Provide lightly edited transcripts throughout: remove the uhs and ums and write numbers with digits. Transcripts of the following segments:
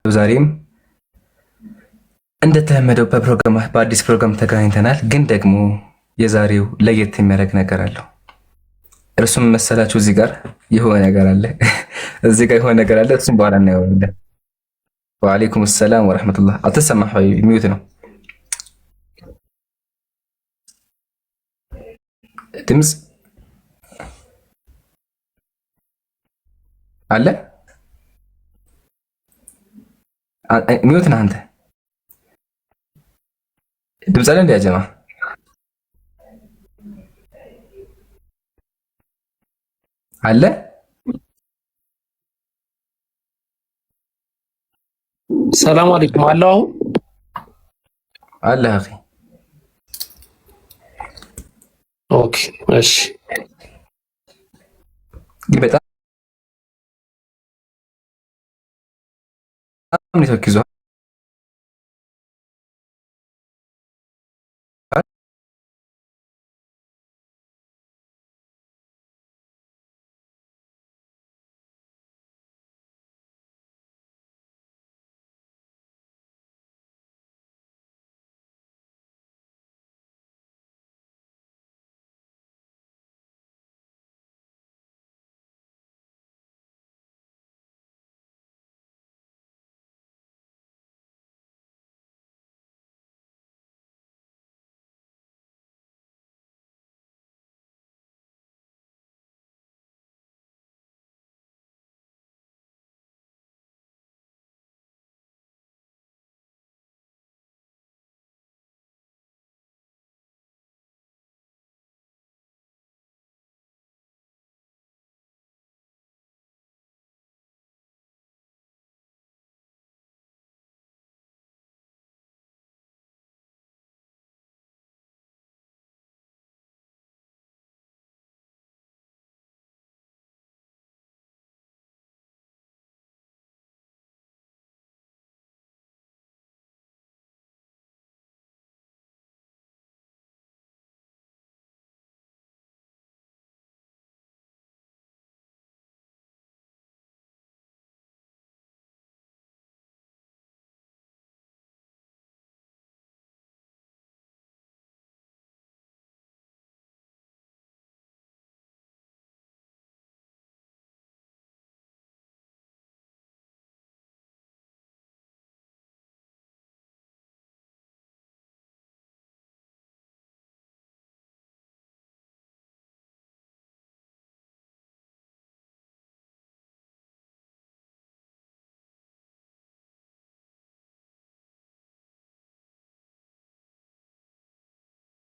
ዛሬም እንደተለመደው በአዲስ ፕሮግራም ተገናኝተናል። ግን ደግሞ የዛሬው ለየት የሚያደርግ ነገር አለው። እርሱም መሰላችሁ እዚህ ጋር የሆነ ነገር አለ። እዚህ ጋር የሆነ ነገር አለ። እሱም በኋላ እናየዋለን። ወአለይኩም ሰላም ወረሕመቱላህ። አልተሰማህ ወይ? ሚዩት ነው ድምፅ አለ። ሚዩት ነህ አንተ። ድምፅ አለ እንደ ያጀማ አለ። ሰላም አለይኩም አለው አለ አኺ። ኦኬ እሺ። በጣም ኔትወርክ ይዟል።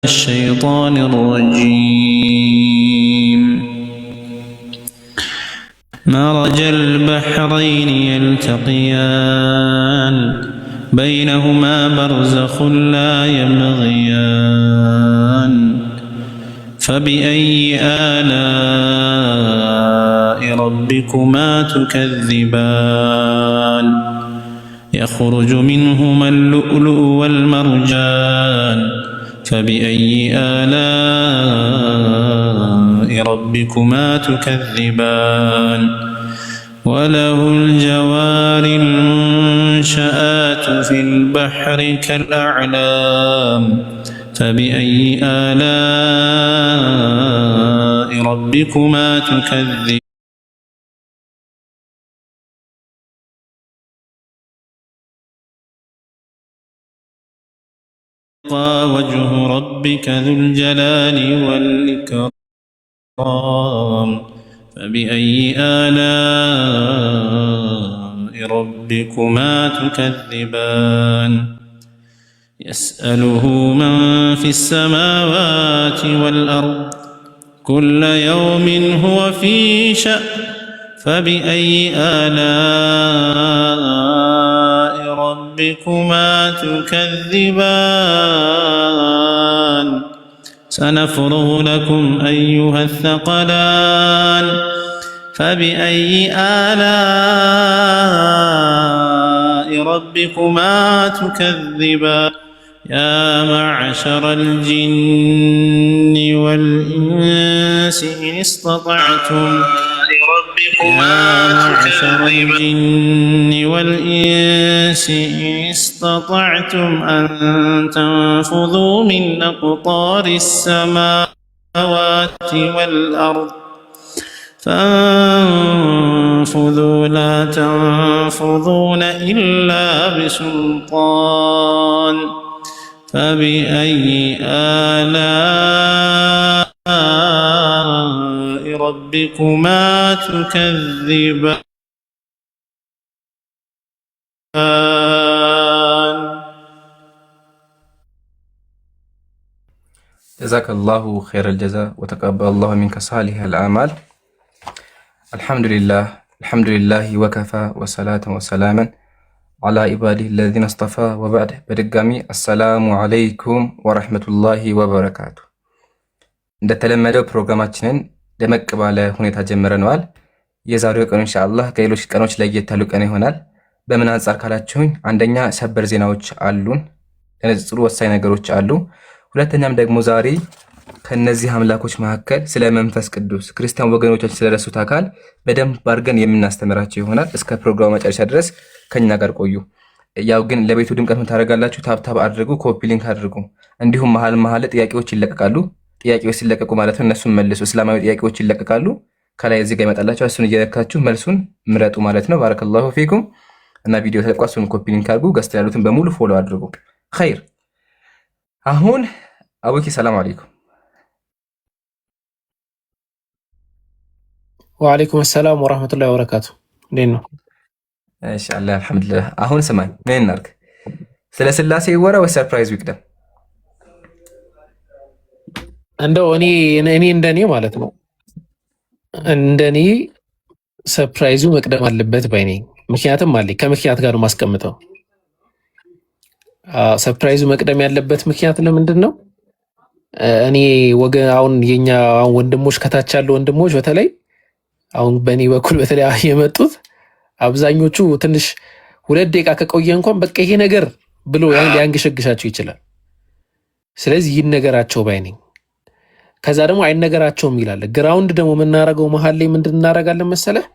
الشيطان الرجيم مرج البحرين يلتقيان بينهما برزخ لا يبغيان فبأي آلاء ربكما تكذبان يخرج منهما اللؤلؤ والمرجان فبأي آلاء ربكما تكذبان وله الجوار المنشآت في البحر كالأعلام فبأي آلاء ربكما تكذبان وجه ربك ذو الجلال والإكرام فبأي آلاء ربكما تكذبان يسأله من في السماوات والأرض كل يوم هو في شأن فبأي آلاء ربكما تكذبان سنفرغ لكم أيها الثقلان فبأي آلاء ربكما تكذبان يا معشر الجن والإنس إن استطعتم يا معشر الجن والإنس إن استطعتم أن تنفذوا من أقطار السماوات والأرض فانفذوا لا تنفذون إلا بسلطان فبأي آلاء ربكما تكذبان جزاك الله خير الجزاء وتقبل الله منك صالح الأعمال الحمد لله وكفى وصلاة وسلاما على عباده الذين اصطفى وبعد በድጋሚ አሰላሙ አለይኩም ወራህመቱላሂ ወበረካቱ። እንደተለመደው ፕሮግራማችንን ደመቅ ባለ ሁኔታ ጀምረነዋል። የዛሬው ቀን ኢንሻአላህ ከሌሎች ቀኖች ለየት ያለ ቀን ይሆናል። በምን አንጻር ካላችሁኝ፣ አንደኛ ሰበር ዜናዎች አሉን፣ ለነጽሩ ወሳኝ ነገሮች አሉ። ሁለተኛም ደግሞ ዛሬ ከነዚህ አምላኮች መካከል ስለ መንፈስ ቅዱስ ክርስቲያን ወገኖቻችን ስለረሱት አካል በደንብ አድርገን የምናስተምራቸው ይሆናል። እስከ ፕሮግራሙ መጨረሻ ድረስ ከኛ ጋር ቆዩ። ያው ግን ለቤቱ ድምቀት ምን ታደርጋላችሁ? ታብታብ አድርጉ፣ ኮፒ ሊንክ አድርጉ። እንዲሁም መሀል ጥያቄዎች ይለቀቃሉ። ጥያቄዎች ሲለቀቁ ማለት ነው እነሱን መልሱ። እስላማዊ ጥያቄዎች ይለቀቃሉ። ከላይ እዚህ ጋር ይመጣላችሁ። እሱን እየለካችሁ መልሱን ምረጡ ማለት ነው። ባረከላሁ ፊኩም። እና ቪዲዮ ተለቋል፣ እሱን ኮፒ ሊንክ አድርጉ። ገስት ያሉትን በሙሉ ፎሎ አድርጉ። ኸይር። አሁን አቡኪ ሰላም አለይኩም። ወአለይኩም ሰላም ወራህመቱላሂ ወበረካቱ። እንዴት ነው? ኢንሻአላህ አልሐምዱሊላህ። አሁን ስማኝ፣ ምን እናድርግ? ስለ ስላሴ ይወራ ወይ ሰርፕራይዝ ይቅደም? እንደው እኔ እንደኔ ማለት ነው እንደኔ ሰርፕራይዙ መቅደም አለበት ባይ ነኝ። ምክንያትም አለኝ። ከምክንያት ጋር ነው ማስቀምጠው። ሰርፕራይዙ መቅደም ያለበት ምክንያት ለምንድን ነው? እኔ አሁን የኛ ወንድሞች ከታች ያሉ ወንድሞች በተለይ አሁን በእኔ በኩል በተለይ የመጡት አብዛኞቹ ትንሽ 2 ደቂቃ ከቆየ እንኳን በቃ ይሄ ነገር ብሎ ሊያንገሸግሻቸው ይችላል። ስለዚህ ይነገራቸው ባይ ነኝ። ከዛ ደግሞ አይነገራቸውም ይላል። ግራውንድ ደግሞ የምናረገው መሀል ላይ ምንድን እናረጋለን መሰለህ?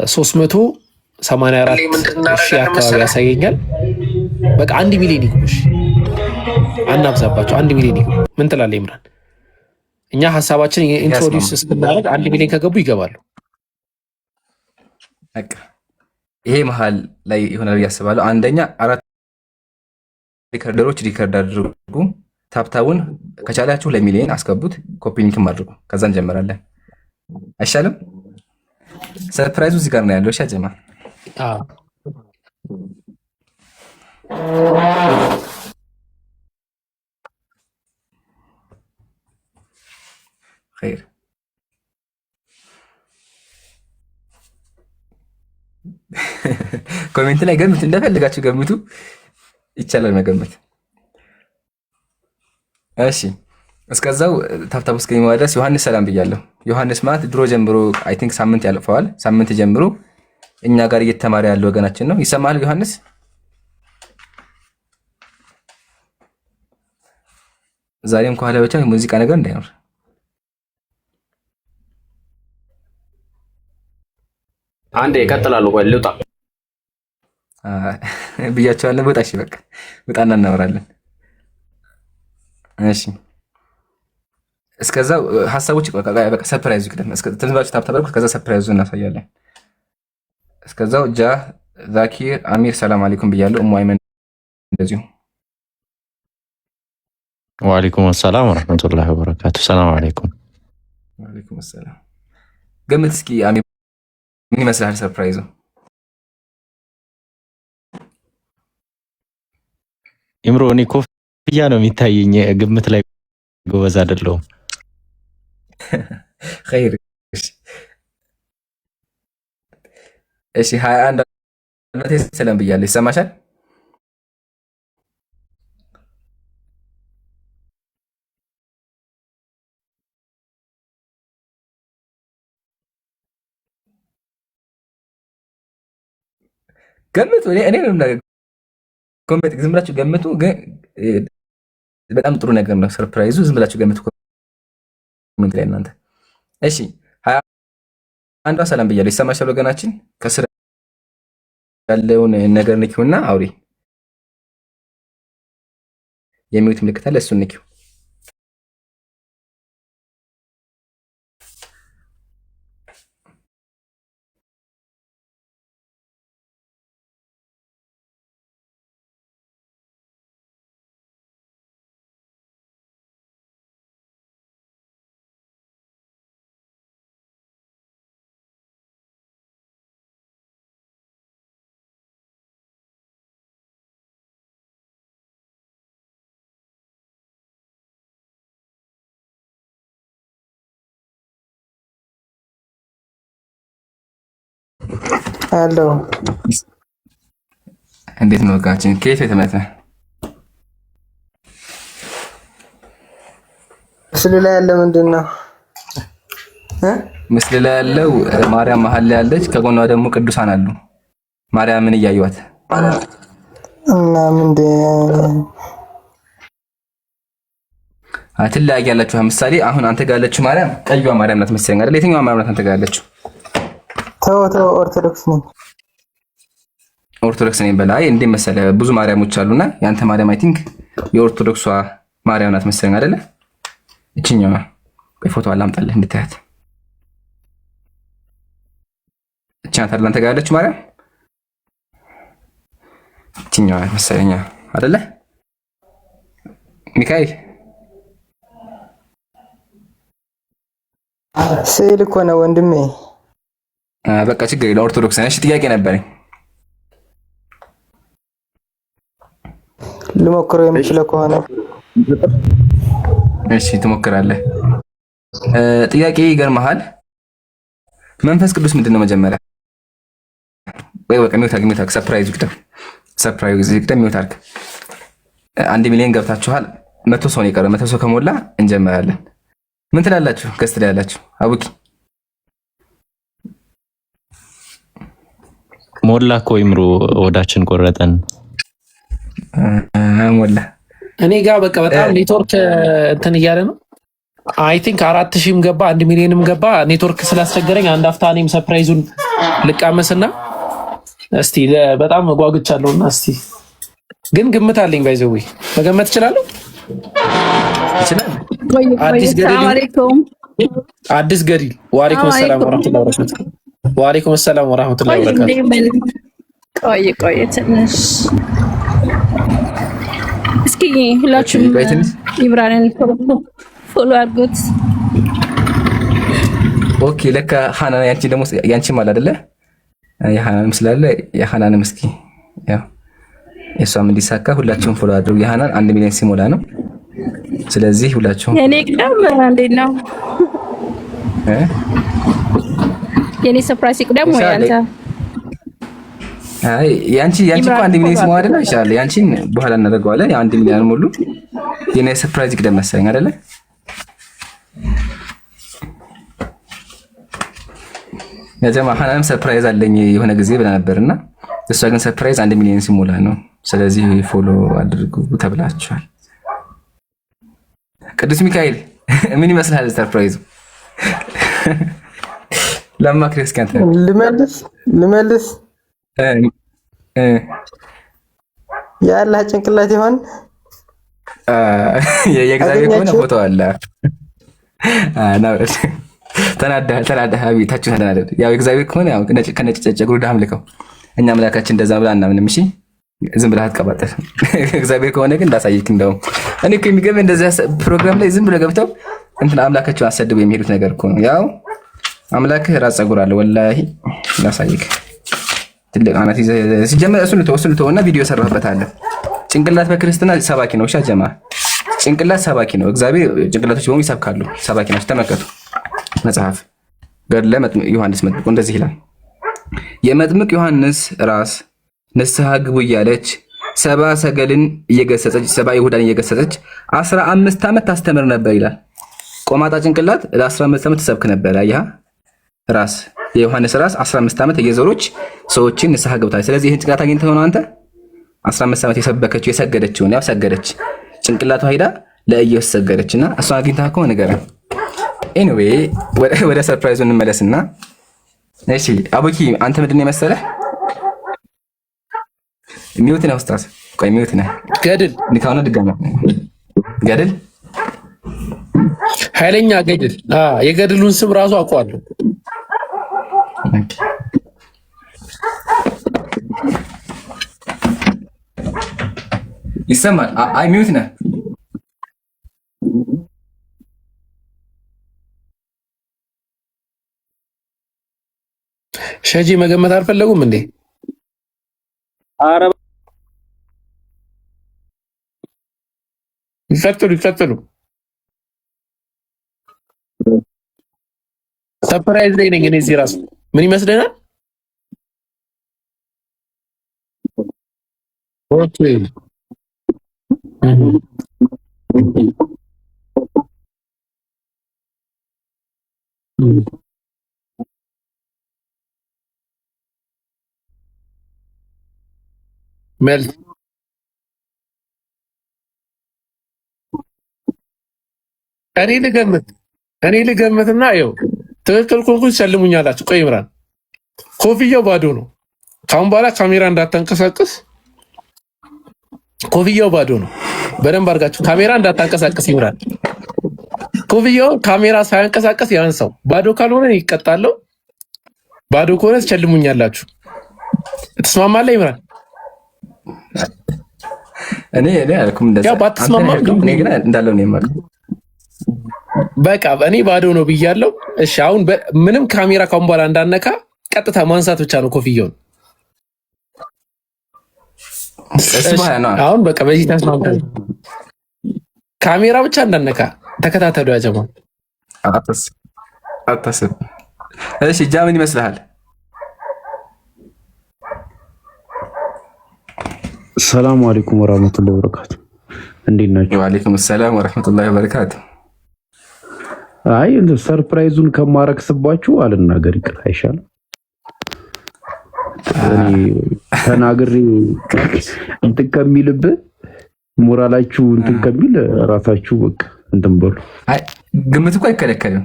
384 ሺህ አካባቢ ያሳየኛል። በቃ 1 ሚሊዮን ይግቡሽ፣ አናብዛባቸው። 1 ሚሊዮን ይግቡ። ምን ትላለህ ኢምራን? እኛ ሀሳባችን ኢንትሮዲውስ እስክናደርግ 1 ሚሊዮን ከገቡ ይገባሉ። በቃ ይሄ መሀል ላይ ይሆናል ብዬ አስባለሁ። አንደኛ 4 ሪከርደሮች ሪከርድ አድርጉ። ታብታቡን ከቻላችሁ ለ1 ሚሊዮን አስገቡት። ኮፒ ሊንክም አድርጉ። ከዛ እንጀምራለን። አይሻልም? ሰርፕራይዙ እዚህ ጋር ነው ያለው። እሺ ጀማ ኸይር። ኮሜንት ላይ ገምቱ፣ እንደፈልጋችሁ ገምቱ። ይቻላል መገመት። እሺ እስከዛው ታብታብ እስከሚሞላ ድረስ ዮሐንስ ሰላም ብያለሁ። ዮሐንስ ማለት ድሮ ጀምሮ አይ ቲንክ ሳምንት ያልፈዋል። ሳምንት ጀምሮ እኛ ጋር እየተማረ ያለ ወገናችን ነው። ይሰማል ዮሐንስ? ዛሬም ከኋላ ብቻ ሙዚቃ ነገር እንዳይኖር አንዴ ይቀጥላሉ። ቆይ ልውጣ ብያቸዋለሁ። ወጣ። እሺ በቃ ወጣና እናወራለን። እሺ እስከዛው ሀሳቦች በቃ ሰርፕራይዙ ይቅደም። ትንባችሁ ታብታበርኩት። ከዛ ሰርፕራይዙ እናሳያለን። እስከዛው ዛኪር አሚር ሰላም አለይኩም ብያለሁ። ኡሙ አይመን እንደዚሁ ወአለይኩም ሰላም ወራህመቱላሂ ወበረካቱ። ሰላም አለይኩም። ወአለይኩም ሰላም። ገምት እስኪ አሚር ምን ይመስላል ሰርፕራይዙ? ኢምሮ እኔ ኮፍያ ነው የሚታየኝ። ግምት ላይ ጎበዝ አይደለሁም። ኸይር። እሺ 21 ዓመቴ ሰላም ብያለሁ። ይሰማሻል? ገምቱ። እኔ ዝም ብላችሁ ገምቱ። በጣም ጥሩ ነገር ነው ሰርፕራይዙ። ዝም ብላችሁ ገምቱ ኮሜንት ላይ እናንተ። እሺ 21 ሰላም ብያለሁ። ይሰማሻል ወገናችን? ከስር ያለውን ነገር ንኪውና አውሪ። የሚውት ምልክት አለ፣ እሱን ንኪው። አሎ እንዴት ነው ወጋችን? ከየት የተመተ ምስሉ ላይ ያለ ምንድን ነው? ምስሉ ላይ ያለው ማርያም መሀል ላይ ያለች፣ ከጎኗ ደግሞ ቅዱሳን አሉ። ማርያምን እያዩዋት እና ምንድን ትለያያላችሁ። ምሳሌ አሁን አንተ ጋር ያለችው ማርያም ቀይዋ ማርያም ናት መሰለኝ አይደል? የትኛዋ ማርያም ናት አንተ ጋር ያለችው? ተው ኦርቶዶክስ ነኝ። ኦርቶዶክስ ነኝ በላይ እንዴ መሰለ ብዙ ማርያሞች አሉና ያንተ ማርያም አይ ቲንክ የኦርቶዶክሷ ማርያም ናት መሰለኝ አይደለ? እቺኛዋ ፎቶ አላምጣልህ እንድታያት። እቺ ናት አይደል አንተ ጋር ያለችው ማርያም? እቺኛዋ መሰለኝ አይደለ? ሚካኤል ስዕል እኮ ነው ወንድሜ። በቃ ችግር የለም ኦርቶዶክስ ነሽ። ጥያቄ ነበረኝ። ልሞክረው የምችለው ከሆነ እሺ ትሞክራለህ። ጥያቄ ይገርምሃል። መንፈስ ቅዱስ ምንድን ነው መጀመሪያ? ወይ በቃ ሚውታክ ሰርፕራይዝ ይቅደም ሚውታክ። 1 ሚሊዮን ገብታችኋል። 100 ሰው ነው የቀረው። 100 ሰው ከሞላ እንጀምራለን። ምን ትላላችሁ? ገስት ላይ ያላችሁ አቡኪ ሞላ እኮ ይምሩ ወዳችን ቆረጠን። ሞላ እኔ ጋር በቃ በጣም ኔትወርክ እንትን እያለ ነው። አይ ቲንክ 4000ም ገባ 1 ሚሊዮንም ገባ። ኔትወርክ ስላስቸገረኝ አንድ አፍታ እኔም ሰርፕራይዙን ልቃመስና እስቲ በጣም ጓጉቻለሁና እስቲ ግን ግምት አለኝ። ባይዘው መገመት እችላለሁ። አዲስ ገሪል ወአለይኩም ሰላም ወራህመቱላሂ ወበረካቱ። ወአለይኩም ሰላም ወራህመቱላሂ ወበረካቱ። ቆይ ትንሽ እስኪ ሁላችሁም ኢብራሂምን ፎሎ አድርጉት። ኦኬ ለካ ሃናን ያንቺ ደግሞ ያንቺ ማለት አይደለ? የሃናን ስላለ የሃናንም እስኪ ያው እሷም እንዲሳካ ሁላችሁም ፎሎ አድርጉ። የሃናን 1 ሚሊዮን ሲሞላ ነው። ስለዚህ ሁላችሁም የኔ ቀም እንዴት ነው? የኔ ሰርፕራይዝ ይቅደም ወይ አንተ? አይ ያንቺ እኮ 1 ሚሊዮን ሲሞላ አይደለ? ይሻላል። ያንቺን በኋላ እናደርገዋለን። ያ 1 ሚሊዮን ሙሉ የኔ ሰርፕራይዝ ይቅደም መሰለኝ አይደለ? ያጀማ ሃናንም ሰርፕራይዝ አለኝ የሆነ ጊዜ ብላ ነበርና እሷ ግን ሰርፕራይዝ 1 ሚሊዮን ሲሞላ ነው። ስለዚህ ፎሎ አድርጉ ተብላችኋል። ቅዱስ ሚካኤል ምን ይመስላል ሰርፕራይዙ? ለማክሪ እስኪ አንተ ልመልስ የአላህ ጭንቅላት ይሆን? የእግዚአብሔር ከሆነ ፎቶ አለ። ተናደህ ቤታችሁ ተናደድ። ያው እግዚአብሔር ከሆነ ያው ከነጭ ጸጉሩ ዳም ልከው እኛ አምላካችን እንደዛ ብላ እናምንም። እሺ ዝም ብለህ አትቀባጠር። እግዚአብሔር ከሆነ ግን እንዳሳየክ። እንደውም እኔ እኮ የሚገርምህ እንደዚህ ፕሮግራም ላይ ዝም ብለው ገብተው እንትን አምላካቸውን አሰድበው የሚሄዱት ነገር እኮ ነው። ያው አምላክህ ራስ ጸጉር አለ። ወላሂ እንዳሳየክ ትልቅ አናት ሲጀመር እሱን ተወውና ቪዲዮ ሰራህበታለህ። ጭንቅላት በክርስትና ሰባኪ ነው። እሺ ጀማ ጭንቅላት ሰባኪ ነው። እግዚአብሔር ጭንቅላቶች በሙሉ ይሰብካሉ፣ ሰባኪ ናቸው። ተመከቱ መጽሐፍ ገድለ ዮሐንስ መጥምቁ እንደዚህ ይላል። የመጥምቅ ዮሐንስ ራስ ንስሐ ግቡ እያለች 70 ሰገልን እየገሰጸች 70 ይሁዳን እየገሰጸች 15 ዓመት ታስተምር ነበር ይላል። ቆማጣ ጭንቅላት ለ15 ዓመት ተሰብክ ነበር። አያ ራስ የዮሐንስ ራስ 15 ዓመት እየዞረች ሰዎችን ንስሐ ገብታለች። ስለዚህ ይህን ጭንቅላት አግኝተህ ነው አንተ 15 ዓመት የሰበከችው የሰገደችውን ያው ሰገደች ጭንቅላቷ ሄዳ ለኢየሱስ ሰገደችና እሷን አግኝተህ ከሆነ ንገረን። ኤኒዌይ ወደ ሰርፕራይዙ እንመለስና እሺ አቡኪ አንተ ምንድን ነው የመሰለህ ሚውት ነው ኡስታዝ። ቆይ ሚውት ነው ገድል ኒካውና ድጋሚ ገድል ኃይለኛ ገድል የገድሉን ስም ራሱ አውቀዋለሁ። ይሰማል? አይ ሚውት ነህ። ሸጂ መገመት አልፈለጉም እንዴ? አረብ ይቀጥሉ። ሰርፕራይዝ ላይ ነኝ እኔ እዚህ ራሱ ምን ይመስለናል? ኦኬ መልስ እኔ ልገምትና ይኸው ትክክል ኮንኩኝ ሰልሙኛላችሁ። ቆይ ይምራን ኮፍያው ባዶ ነው። ካሁን በኋላ ካሜራ እንዳታንቀሳቅስ። ኮፍያው ባዶ ነው። በደንብ አድርጋችሁ ካሜራ እንዳታንቀሳቅስ ይምራን። ኮፍያው ካሜራ ሳያንቀሳቀስ ያንሳው። ባዶ ካልሆነ ይቀጣለው። ባዶ ከሆነ ትቸልሙኛላችሁ። ትስማማለህ ይምራን? እኔ አልኩም እንደዛ። ያው ባትስማማ እኔ ግን እንዳለው ነው የማውቀው። በቃ እኔ ባዶ ነው ብያለሁ። እሺ አሁን ምንም ካሜራ ካሁን በኋላ እንዳነካ ቀጥታ ማንሳት ብቻ ነው ኮፍያውን። አሁን በቃ በዚህ ተስማምተን ካሜራ ብቻ እንዳነካ ተከታተሉ። ያጀማ አታስብ። እሺ ጃ ምን ይመስልሃል? ሰላም አለይኩም ወራህመቱላሂ ወበረካቱ። እንዴት ናችሁ? ወአለይኩም ሰላም ወራህመቱላሂ ወበረካቱ። አይ ሰርፕራይዙን ከማረክስባችሁ አልናገር ይቅር አይሻልም? እኔ ተናግሬ እንትን ከሚልብህ ሞራላችሁ እንትን ከሚል ራሳችሁ በቃ እንትን በሉ። አይ ግምት እኮ አይከለከልም።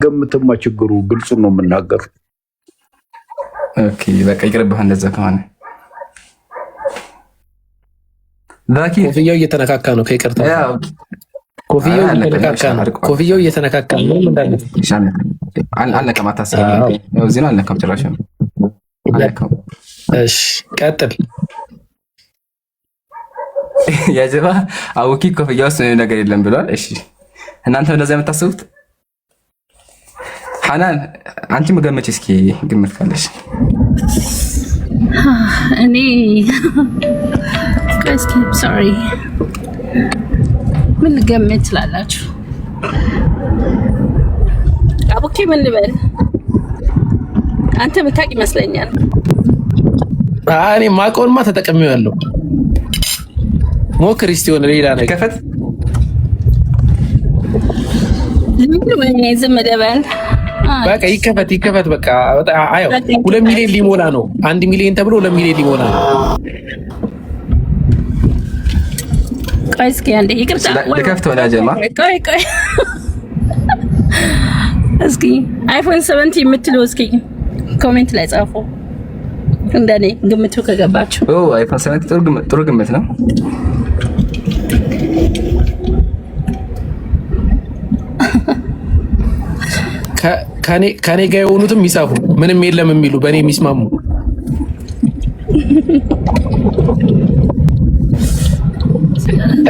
ግምትማ ችግሩ ግልጹን ነው የምናገር። ኦኬ በቃ ይቅርብህ እንደዛ ከሆነ። ዛኪ ኮፍያው እየተነካካ ነው። ከይቅርታ ኮፍያው እየተነካካ ነው። ኮፍያው እየተነካካ ነው። እንዳለ አልነካም። አታስብ። እዚህ ነው አልነካም። ጭራሽ ነው አልነካም። እሺ ቀጥል። ያጀባ አውኪ ኮፍያ ውስጥ ነገር የለም ብሏል። እሺ እናንተ እንደዛ የምታስቡት? ሐናን አንቺ መገመች እስኪ ግምት ካለሽ። እኔ እስኪ ሶሪ ምን ልገምት ትላላችሁ? አቡኪ ምን ልበል? አንተ የምታውቅ ይመስለኛል። እኔ ማውቀውንማ ተጠቅሜዋለሁ። ሞክር እስቲ ሆነ ሌላ ነገር ከፈት ዝም ደበል በቃ ይከፈት። በቃ አየው 2 ሚሊዮን ሊሞላ ነው። 1 ሚሊዮን ተብሎ 2 ሚሊዮን ሊሞላ ነው። ቆይ እስኪ አንዴ ይቅርታ ልከፍት ወላ ጀማ ቆይ እስኪ አይፎን 70 የምትለው እስኪ ኮሜንት ላይ ጻፉ። እንደኔ ግምቱ ከገባችሁ። አይፎን 70 ጥሩ ግምት ነው። ከኔ ጋር የሆኑትም ይጻፉ። ምንም የለም የሚሉ በእኔ የሚስማሙ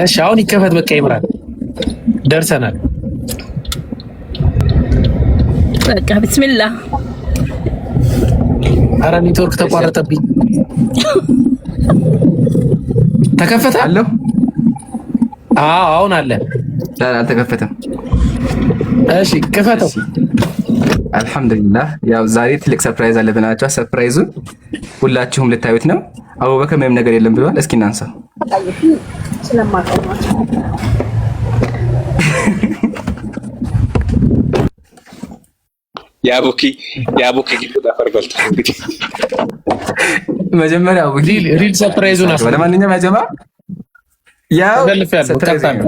እሺ አሁን ይከፈት። በቃ ይምራል። ደርሰናል። በቃ ቢስሚላህ። አረ ኔትወርክ ተቋረጠብኝ። ተከፈተ አለው? አዎ አሁን አለ። አልተከፈተም። እሺ ክፈተው። አልሐምዱሊላህ። ያው ዛሬ ትልቅ ሰርፕራይዝ አለ ብናችሁ፣ ሰርፕራይዙን ሁላችሁም ልታዩት ነው። አቡበከር ምንም ነገር የለም ብለዋል። እስኪ እናንሳ። የአቡኪ ግድ ዳፈር በልቷል። እንግዲህ መጀመሪያ አቡኪ ሪል ሰርፕራይዙን አስበው። ለማንኛውም ያጀማ ያው ሰርፕራይዝ ነው።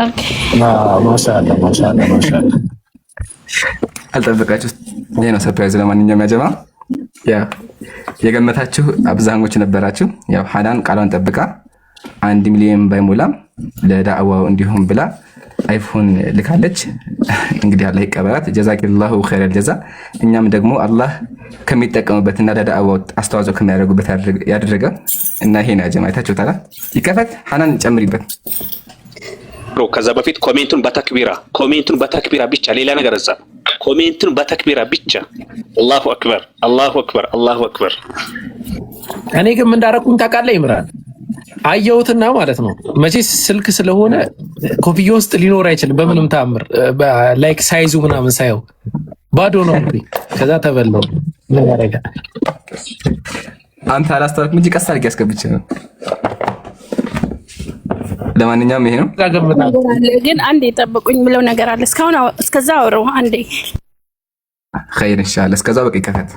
ኦኬ ማሻአላ አልጠበቃችሁት። ይሄ ነው ሰርፕራይዝ። ለማንኛውም ያጀማ ያ የገመታችሁ አብዛኞቹ ነበራችሁ። ያው ሐናን ቃሏን ጠብቃ 1 ሚሊዮን ባይሞላም ለዳዕዋው እንዲሁም ብላ አይፎን ልካለች። እንግዲህ አላህ ይቀበላት። ጀዛኪላሁ ኸይረል ጀዛ። እኛም ደግሞ አላህ ከሚጠቀሙበትና ለዳዕዋው አስተዋጽኦ ከሚያደርጉበት ያደረገ እና ይሄን ያጀማ አይታችሁታል። ይከፈት ሐናን ጨምሪበት። ከዛ በፊት ኮሜንቱን በተክቢራ ብቻ ሌላ ነገር እዛ ኮሜንቱን በተክቢራ ብቻ። አላሁ አክበር አላሁ አክበር አላሁ አክበር። እኔ ግን ምን እንዳደረኩኝ ታውቃለህ ይምራን? አየሁትና ማለት ነው መቼስ ስልክ ስለሆነ ኮፍያ ውስጥ ሊኖር አይችልም በምንም ተአምር። ላይክ ሳይዙ ምናምን ሳየው ባዶ ነው እንዴ። ከዛ ተበላው። ምን ያደርጋል? አንተ አላስተዋልክም እንጂ ቀስ አድርጌ አስገብቼ ነው። ለማንኛውም ይሄ ነው ግን አንዴ ጠብቁኝ ብለው ነገር አለ። እስከዛ አውረው አንዴ ኸይር ኢንሻአላህ። እስከዛ በቃ ይከፈት።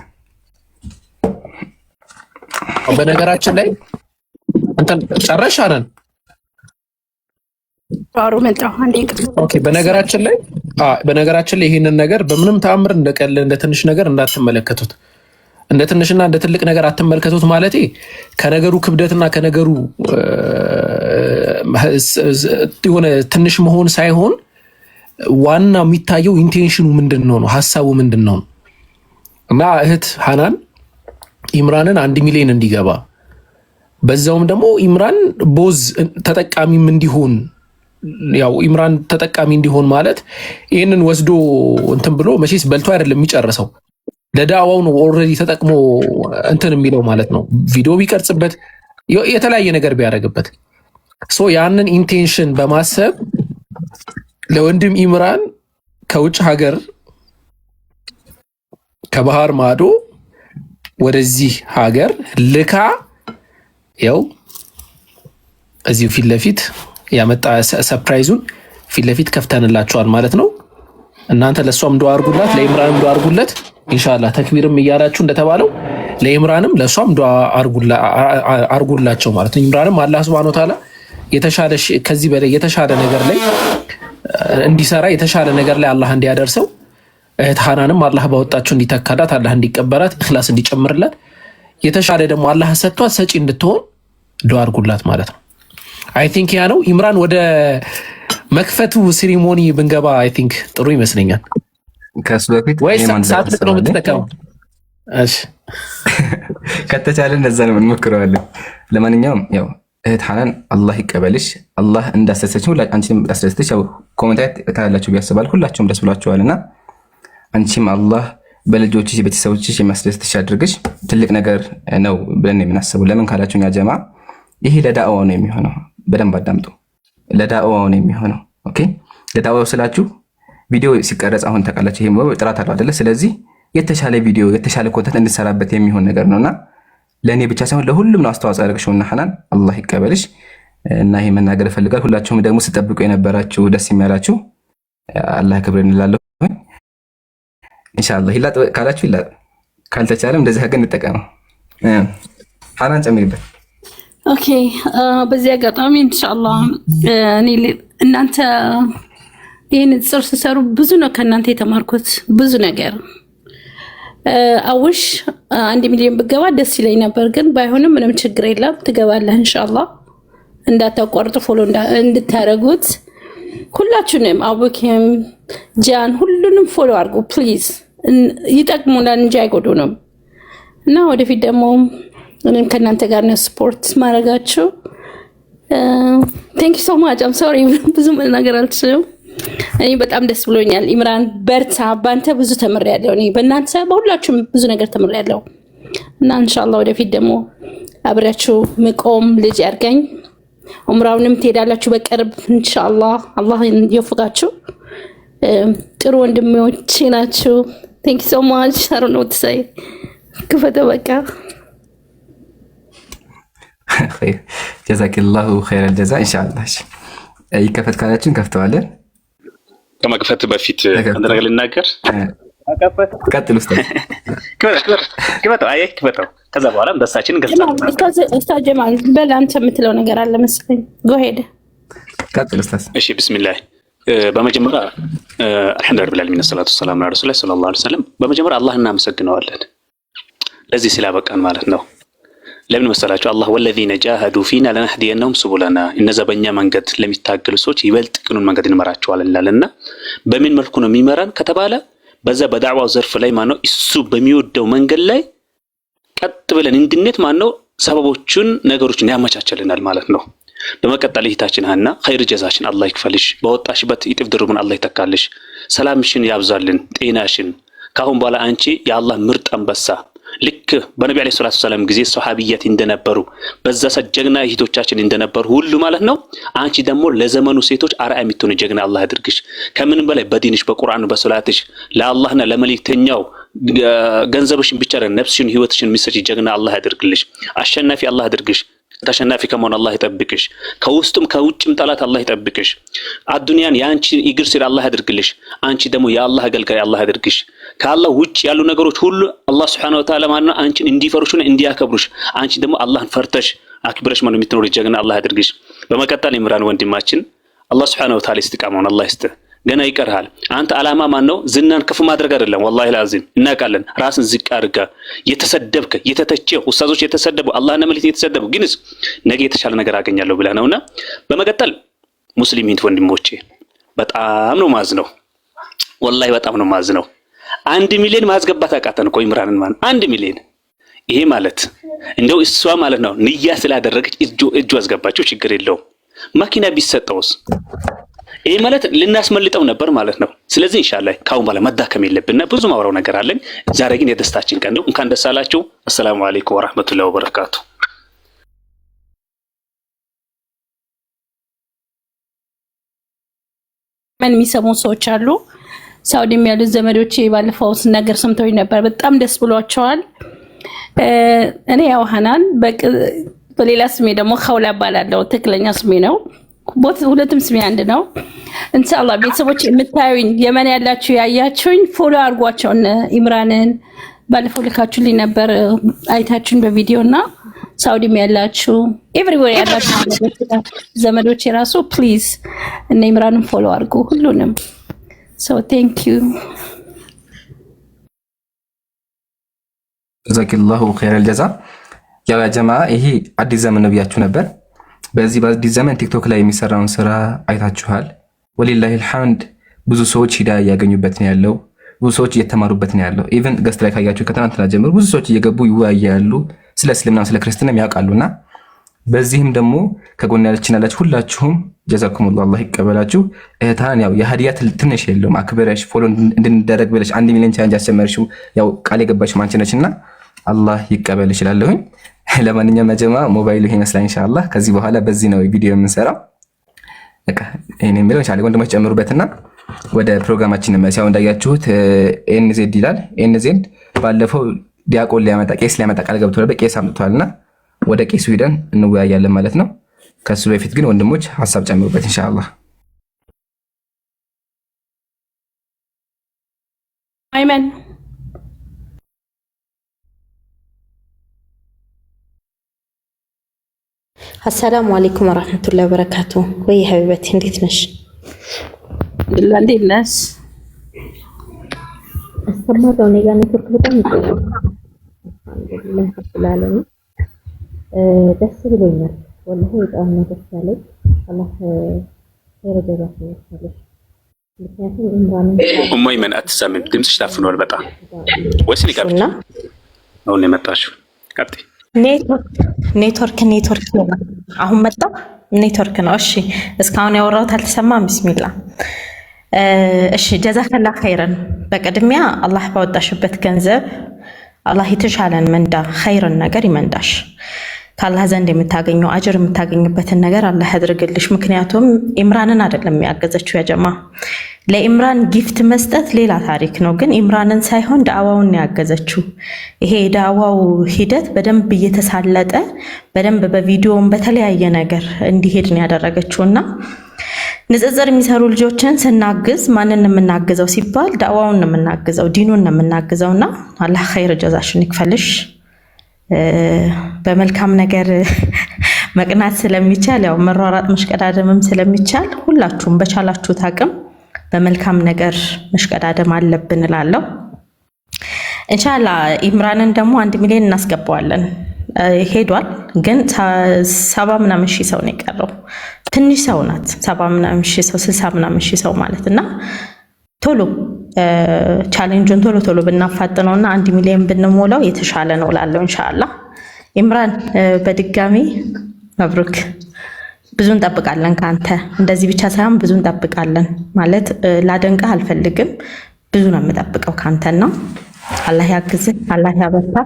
በነገራችን ላይ እንትን ጨረሻ ነን። አውሩ መጣው አንዴ። ኦኬ። በነገራችን ላይ ይሄንን ነገር በምንም ተአምር እንደቀለ እንደ ትንሽ ነገር እንዳትመለከቱት። እንደ ትንሽና እንደ ትልቅ ነገር አትመልከቱት። ማለቴ ከነገሩ ክብደትና ከነገሩ የሆነ ትንሽ መሆን ሳይሆን ዋና የሚታየው ኢንቴንሽኑ ምንድነው ነው፣ ሐሳቡ ምንድነው። እና እህት ሐናን ኢምራንን 1 ሚሊዮን እንዲገባ በዛውም ደግሞ ኢምራን ቦዝ ተጠቃሚም እንዲሆን፣ ያው ኢምራን ተጠቃሚ እንዲሆን ማለት ይህንን ወስዶ እንትን ብሎ መቼስ በልቶ አይደለም የሚጨርሰው። ለዳዋው ነው ኦልሬዲ ተጠቅሞ እንትን የሚለው ማለት ነው። ቪዲዮ ቢቀርጽበት የተለያየ ነገር ቢያደርግበት ያንን ኢንቴንሽን በማሰብ ለወንድም ኢምራን ከውጭ ሀገር ከባህር ማዶ ወደዚህ ሀገር ልካ ያው እዚሁ ፊት ለፊት ያመጣ ሰርፕራይዙን ፊት ለፊት ከፍተንላቸዋል ማለት ነው። እናንተ ለሷም ዱአ አድርጉላት፣ ለኢምራንም ዱአ አድርጉለት ኢንሻአላህ። ተክቢርም እያላችሁ እንደተባለው ለኢምራንም ለሷም ዱአ አድርጉላቸው ማለት ነው። ኢምራንም አላህ Subhanahu Wa Ta'ala የተሻለ ከዚህ በላይ የተሻለ ነገር ላይ እንዲሰራ የተሻለ ነገር ላይ አላህ እንዲያደርሰው፣ እህት ሐናንም አላህ ባወጣችሁ እንዲተካላት፣ አላህ እንዲቀበላት፣ ኢኽላስ እንዲጨምርላት፣ የተሻለ ደግሞ አላህ ሰጥቷት ሰጪ እንድትሆን ዱአ አድርጉላት ማለት ነው። አይ ቲንክ ያ ነው። ኢምራን ወደ መክፈቱ ሴሪሞኒ ብንገባ አይ ቲንክ ጥሩ ይመስለኛል። ከሱ በፊት ወይስ ሳትልቅ ነው የምትጠቀመው? እሺ ከተቻለ እንደዛ ነው እንሞክረዋለን። ለማንኛውም ያው እህት ሐናን አላህ ይቀበልሽ፣ አላህ እንዳሰሰችው አንቺም እንዳሰሰች ያው ኮሜንት ታያላችሁ ቢያስባል ሁላችሁም ደስ ብሏችኋልና አንቺም አላህ በልጆችሽ ቤተሰቦችሽ የሚያስደስትሽ አድርግሽ። ትልቅ ነገር ነው ብለን የምናስበው ለምን ካላችሁ ያ ጀማ ይሄ ለዳዕዋው ነው የሚሆነው። በደንብ አዳምጡ። ለዳዕዋው ነው የሚሆነው። ኦኬ ለዳዕዋው ስላችሁ ቪዲዮ ሲቀረጽ አሁን ተቃላችሁ ይሄ ጥራት አለው አይደለ? ስለዚህ የተሻለ ቪዲዮ የተሻለ ኮንተንት እንድሰራበት የሚሆን ነገር ነውና ለኔ ብቻ ሳይሆን ለሁሉም ነው አስተዋጽኦ ያደረግሽውና ሐናን አላህ ይቀበልሽ። እና ይሄ መናገር ፈልጋል። ሁላችሁም ደግሞ ስጠብቁ የነበራችሁ ደስ የሚያላችሁ አላህ ክብር እንላለሁ። ኢንሻአላህ ይላጥ ካላችሁ ይላጥ፣ ካልተቻለም እንደዚህ ሀገር እንጠቀመው። ሐናን ጨምሪበት። ኦኬ በዚህ አጋጣሚ ኢንሻአላህ እኔ እናንተ ይህን ጽር ሲሰሩ ብዙ ነው ከእናንተ የተማርኩት ብዙ ነገር። አውሽ 1 ሚሊዮን ብገባ ደስ ይለኝ ነበር፣ ግን ባይሆንም ምንም ችግር የለም ትገባለህ ኢንሻአላህ። እንዳታቋርጡ ፎሎ እንድታረጉት ሁላችሁንም፣ አቡኪም ጃን ሁሉንም ፎሎ አድርጉ ፕሊዝ። ይጠቅሙናል እንጂ አይጎዱንም። እና ወደፊት ደግሞ እኔም ከእናንተ ጋር ነው ስፖርት ማድረጋችሁ። ቴንክ ዩ ሶ ማች። አም ሶሪ ብዙ ነገር አልችልም። እኔ በጣም ደስ ብሎኛል። ኢምራን በርታ፣ ባንተ ብዙ ተምሬያለሁ። እኔ በእናንተ በሁላችሁም ብዙ ነገር ተምሬያለሁ እና ኢንሻአላህ ወደፊት ደግሞ አብራችሁ መቆም ልጅ ያርገኝ። ዑምራውንም ትሄዳላችሁ በቅርብ ኢንሻአላህ። አላህ ይወፍቃችሁ። ጥሩ ወንድሞች ናችሁ። ቴንክ ዩ ሶ ማች። አይ ዶንት ኖ ዋት ቱ ሴይ። ክፈተ በቃ ኸይር ጀዛከላሁ ኸይረል ጀዛ። ኢንሻአላህ ይከፈት ካላችሁ እንከፍተዋለን። ከመክፈት በፊት አንድ ነገር ልናገር። ቀጥል ኡስታዝ። ክፈተው። አይ ክፈተው። ከዛ በኋላ ደስታችንን እንገልጻለን። ኡስታዝ ጀማል በል አንተ የምትለው ነገር አለ መሰለኝ። ጎ ሄድ ቀጥል ኡስታዝ። እሺ ቢስሚላህ። በመጀመሪያ አልሐምዱሊላህ ረቢል ዓለሚን ሰላቱ ወሰላሙ ዐላ ረሱሊላህ ሰለላሁ ዐለይሂ ወሰለም። በመጀመሪያ አላህ እናመሰግነዋለን። ለዚህ ስላበቃን ማለት ነው። ለምን መሰላችሁ? አላህ ወለዚነ ጃሃዱ ፊና ለነህዲየነሁም ሱቡለና፣ እነዛ በእኛ መንገድ ለሚታገሉ ሰዎች ይበልጥ ቅኑን መንገድ እንመራቸዋለን ይላልና በምን መልኩ ነው የሚመራን ከተባለ በዛ በዳዕዋው ዘርፍ ላይ ማነው እሱ በሚወደው መንገድ ላይ ቀጥ ብለን እንድንሄድ ማነው ሰበቦቹን ነገሮችን ያመቻቸልናል ማለት ነው። በመቀጠል እህታችን ሀና ኸይር ጀዛሽን አላህ ይክፈልሽ፣ በወጣሽበት ይጥፍ ድርቡን አላህ ይተካልሽ፣ ሰላምሽን ያብዛልን፣ ጤናሽን። ካሁን በኋላ አንቺ የአላህ ምርጥ አንበሳ ልክ በነብዩ አለይሂ ሰላቱ ሰላም ጊዜ ሱሐቢያት እንደነበሩ በዛ ጀግና እህቶቻችን እንደነበሩ ሁሉ ማለት ነው። አንቺ ደግሞ ለዘመኑ ሴቶች አርአያ የምትሆኑ ጀግና አላህ ያድርግሽ። ከምንም በላይ በዲንሽ በቁርአን በሶላትሽ ለአላህና ለመልእክተኛው ገንዘብሽን ብቻ ነፍስሽን ህይወትሽን የሚሰጪ ጀግና አላህ ያድርግልሽ። አሸናፊ አላህ ያድርግሽ። ተሸናፊ ከመሆን አላህ ይጠብቅሽ። ከውስጥም ከውጭም ጠላት አላህ ይጠብቅሽ። አዱንያን ያንቺ እግር ስር አላህ ያድርግልሽ። አንቺ ደግሞ የአላህ አገልጋይ አላህ ያድርግሽ። ከአላህ ውጭ ያሉ ነገሮች ሁሉ አላህ Subhanahu Wa Ta'ala ማለት አንቺን እንዲፈሩሽና እንዲያከብሩሽ፣ አንቺ ደግሞ አላህን ፈርተሽ አክብረሽ ማለት የምትኖር ጀግና አላህ ያድርግሽ። በመቀጠል ኢምራን ወንድማችን አላህ Subhanahu Wa Ta'ala ይስጥቃመውን አላህ ይስጥ። ገና ይቀርሃል። አንተ አላማ ማን ነው? ዝናን ከፍ ማድረግ አይደለም። ወላሂ ላዚም እናውቃለን። ራስን ዝቅ አድርጋ የተሰደብከ የተተቸ ኡስታዞች የተሰደቡ አላህና መልእክት የተሰደቡ ግንስ ነገ የተሻለ ነገር አገኛለሁ ብለህ ነውና በመቀጠል ሙስሊም ወንድሞቼ በጣም ነው ማዝነው። ወላሂ በጣም ነው ማዝነው። 1 ሚሊዮን ማስገባት አቃተን እኮ ኢምራንን ማለት 1 ሚሊዮን። ይሄ ማለት እንደው እሷ ማለት ነው ንያ ስላደረገች እጁ አስገባቸው ችግር የለውም። መኪና ቢሰጠውስ ይሄ ማለት ልናስመልጠው ነበር ማለት ነው። ስለዚህ ኢንሻአላህ ካሁን በኋላ መዳከም የለብንና ብዙ ማውራው ነገር አለኝ። ዛሬ ግን የደስታችን ቀን ነው። እንኳን ደስ አላችሁ። አሰላሙ አለይኩም ወራህመቱላሂ ወበረካቱ። ምን የሚሰሙ ሰዎች አሉ። ሳውዲም ያሉት ዘመዶቼ ባለፈው ነገር ሰምተው ነበር። በጣም ደስ ብሏቸዋል። እኔ ያው ሀናን በሌላ ስሜ ደግሞ ኸውላ እባላለሁ። ትክክለኛ ስሜ ነው። ሁለቱም ስሜ አንድ ነው። ኢንሻአላህ ቤተሰቦች የምታዩኝ የመን ያላችሁ ያያችሁኝ ፎሎ አድርጓቸው። ኢምራንን ባለፈው ልካችሁልኝ ነበር አይታችሁን በቪዲዮና ሳውዲም ያላችሁ ኤቭሪዌር ያላችሁ ዘመዶች የራሱ ፕሊዝ እና ኢምራንን ፎሎ አድርጉ ሁሉንም። ሶ ቴንክ ዩ ጀዛኪላሁ ኸይረል ጀዛ። ያው ያ ጀማዓ ይሄ አዲስ ዘመን ነው ብያችሁ ነበር። በዚህ በአዲስ ዘመን ቲክቶክ ላይ የሚሰራውን ስራ አይታችኋል። ወሊላሂል ሐምድ ብዙ ሰዎች ሂዳ እያገኙበት ነው ያለው። ብዙ ሰዎች እየተማሩበት ነው ያለው። ኢቭን ገስት ላይ ካያችሁ ከትናንትና ጀምሮ ብዙ ሰዎች እየገቡ ይወያያሉ፣ ስለ እስልምና ስለ ክርስትና ያውቃሉና በዚህም ደግሞ ከጎን ያላችሁ ሁላችሁም ጀዛኩሙላህ አላህ ይቀበላችሁ። እህታን ያው የሀዲያ ትንሽ የለውም አክብረሽ ፎሎ እንድንደረግ ብለሽ 1 ሚሊዮን ቻሌንጅ አስጀመርሽው። ያው ቃል የገባሽው አንቺ ነሽና አላህ ይቀበል ይችላልሁኝ። ለማንኛውም ጀማ ሞባይሉ ይሄ ይመስላል። ኢንሻአላህ ከዚህ በኋላ በዚህ ነው ቪዲዮ የምንሰራው። በቃ እኔ የሚለው ኢንሻአላህ ወንድሞች ጨምሩበትና ወደ ፕሮግራማችን እንመለስ። ያው እንዳያችሁት ኤንዜድ ይላል። ኤንዜድ ባለፈው ዲያቆን ሊያመጣ ቄስ ሊያመጣ ቃል ገብቶ ነበር። ቄስ አምጥቷልና ወደ ቄሱ ሄደን እንወያያለን ማለት ነው። ከሱ በፊት ግን ወንድሞች ሐሳብ ጨምሩበት ኢንሻአላህ። አይመን አሰላሙ አለይኩም ወራህመቱላሂ ወበረካቱ። ወይ ሀቢበቴ እንዴት ነሽ? እንዴት ነሽ? አስተማሪው እኔ ጋር ኔትወርክ በጣም ይቆያል። አልሐምዱሊላህ ተስላለም ደስ ብሎኛል። ወላሂ በጣም ነው ደስ ያለኝ። አላህ ይረዳሽ ይመስላል። ምክንያቱም ኢምራን ኡማይ ምን አትሰማም? ድምፅሽ ታፍኗል በጣም ወይስ ሊቀርና አሁን የመጣሽው ቀጥይ። ኔትወርክ አሁን መጣ። ኔትወርክ ነው። እሺ እስካሁን ያወራሁት አልተሰማም። ቢስሚላ እሺ ጀዛከላ ኸይረን። በቅድሚያ አላህ ባወጣሽበት ገንዘብ አላህ የተሻለን መንዳ ኸይርን ነገር ይመንዳሽ። ከአላህ ዘንድ የምታገኘው አጅር የምታገኝበትን ነገር አላህ ያድርግልሽ። ምክንያቱም ኢምራንን አይደለም ያገዘችው ያጀማ። ለኢምራን ጊፍት መስጠት ሌላ ታሪክ ነው፣ ግን ኢምራንን ሳይሆን ዳዕዋውን ያገዘችው። ይሄ የዳዕዋው ሂደት በደንብ እየተሳለጠ በደንብ በቪዲዮም በተለያየ ነገር እንዲሄድ ነው ያደረገችውና ንጽጽር የሚሰሩ ልጆችን ስናግዝ ማንን የምናግዘው ሲባል ዳዕዋውን ነው የምናግዘው፣ ዲኑን ነው የምናግዘውና አላህ ኸይር ጀዛሽን ይክፈልሽ። በመልካም ነገር መቅናት ስለሚቻል ያው መሯሯጥ መሽቀዳደምም ስለሚቻል ሁላችሁም በቻላችሁት አቅም በመልካም ነገር መሽቀዳደም አለብን እላለሁ። ኢንሻአላ ኢምራንን ደግሞ 1 ሚሊዮን እናስገባዋለን። ሄዷል ግን 70 ምናምን ሺህ ሰው ነው የቀረው። ትንሽ ሰው ናት 70 ምናምን ሺህ ሰው 60 ምናምን ሺህ ሰው ማለትና ቶሎ ቻሌንጁን ቶሎ ብናፋጥነውና 1 ሚሊዮን ብንሞላው የተሻለ ነው ላለው ኢንሻአላ። ኢምራን በድጋሚ መብሩክ። ብዙ እንጠብቃለን ካንተ። እንደዚህ ብቻ ሳይሆን ብዙ እንጠብቃለን ማለት ላደንቅህ አልፈልግም። ብዙ ነው የምጠብቀው ካንተና አላህ ያግዝህ፣ አላህ ያበርታ፣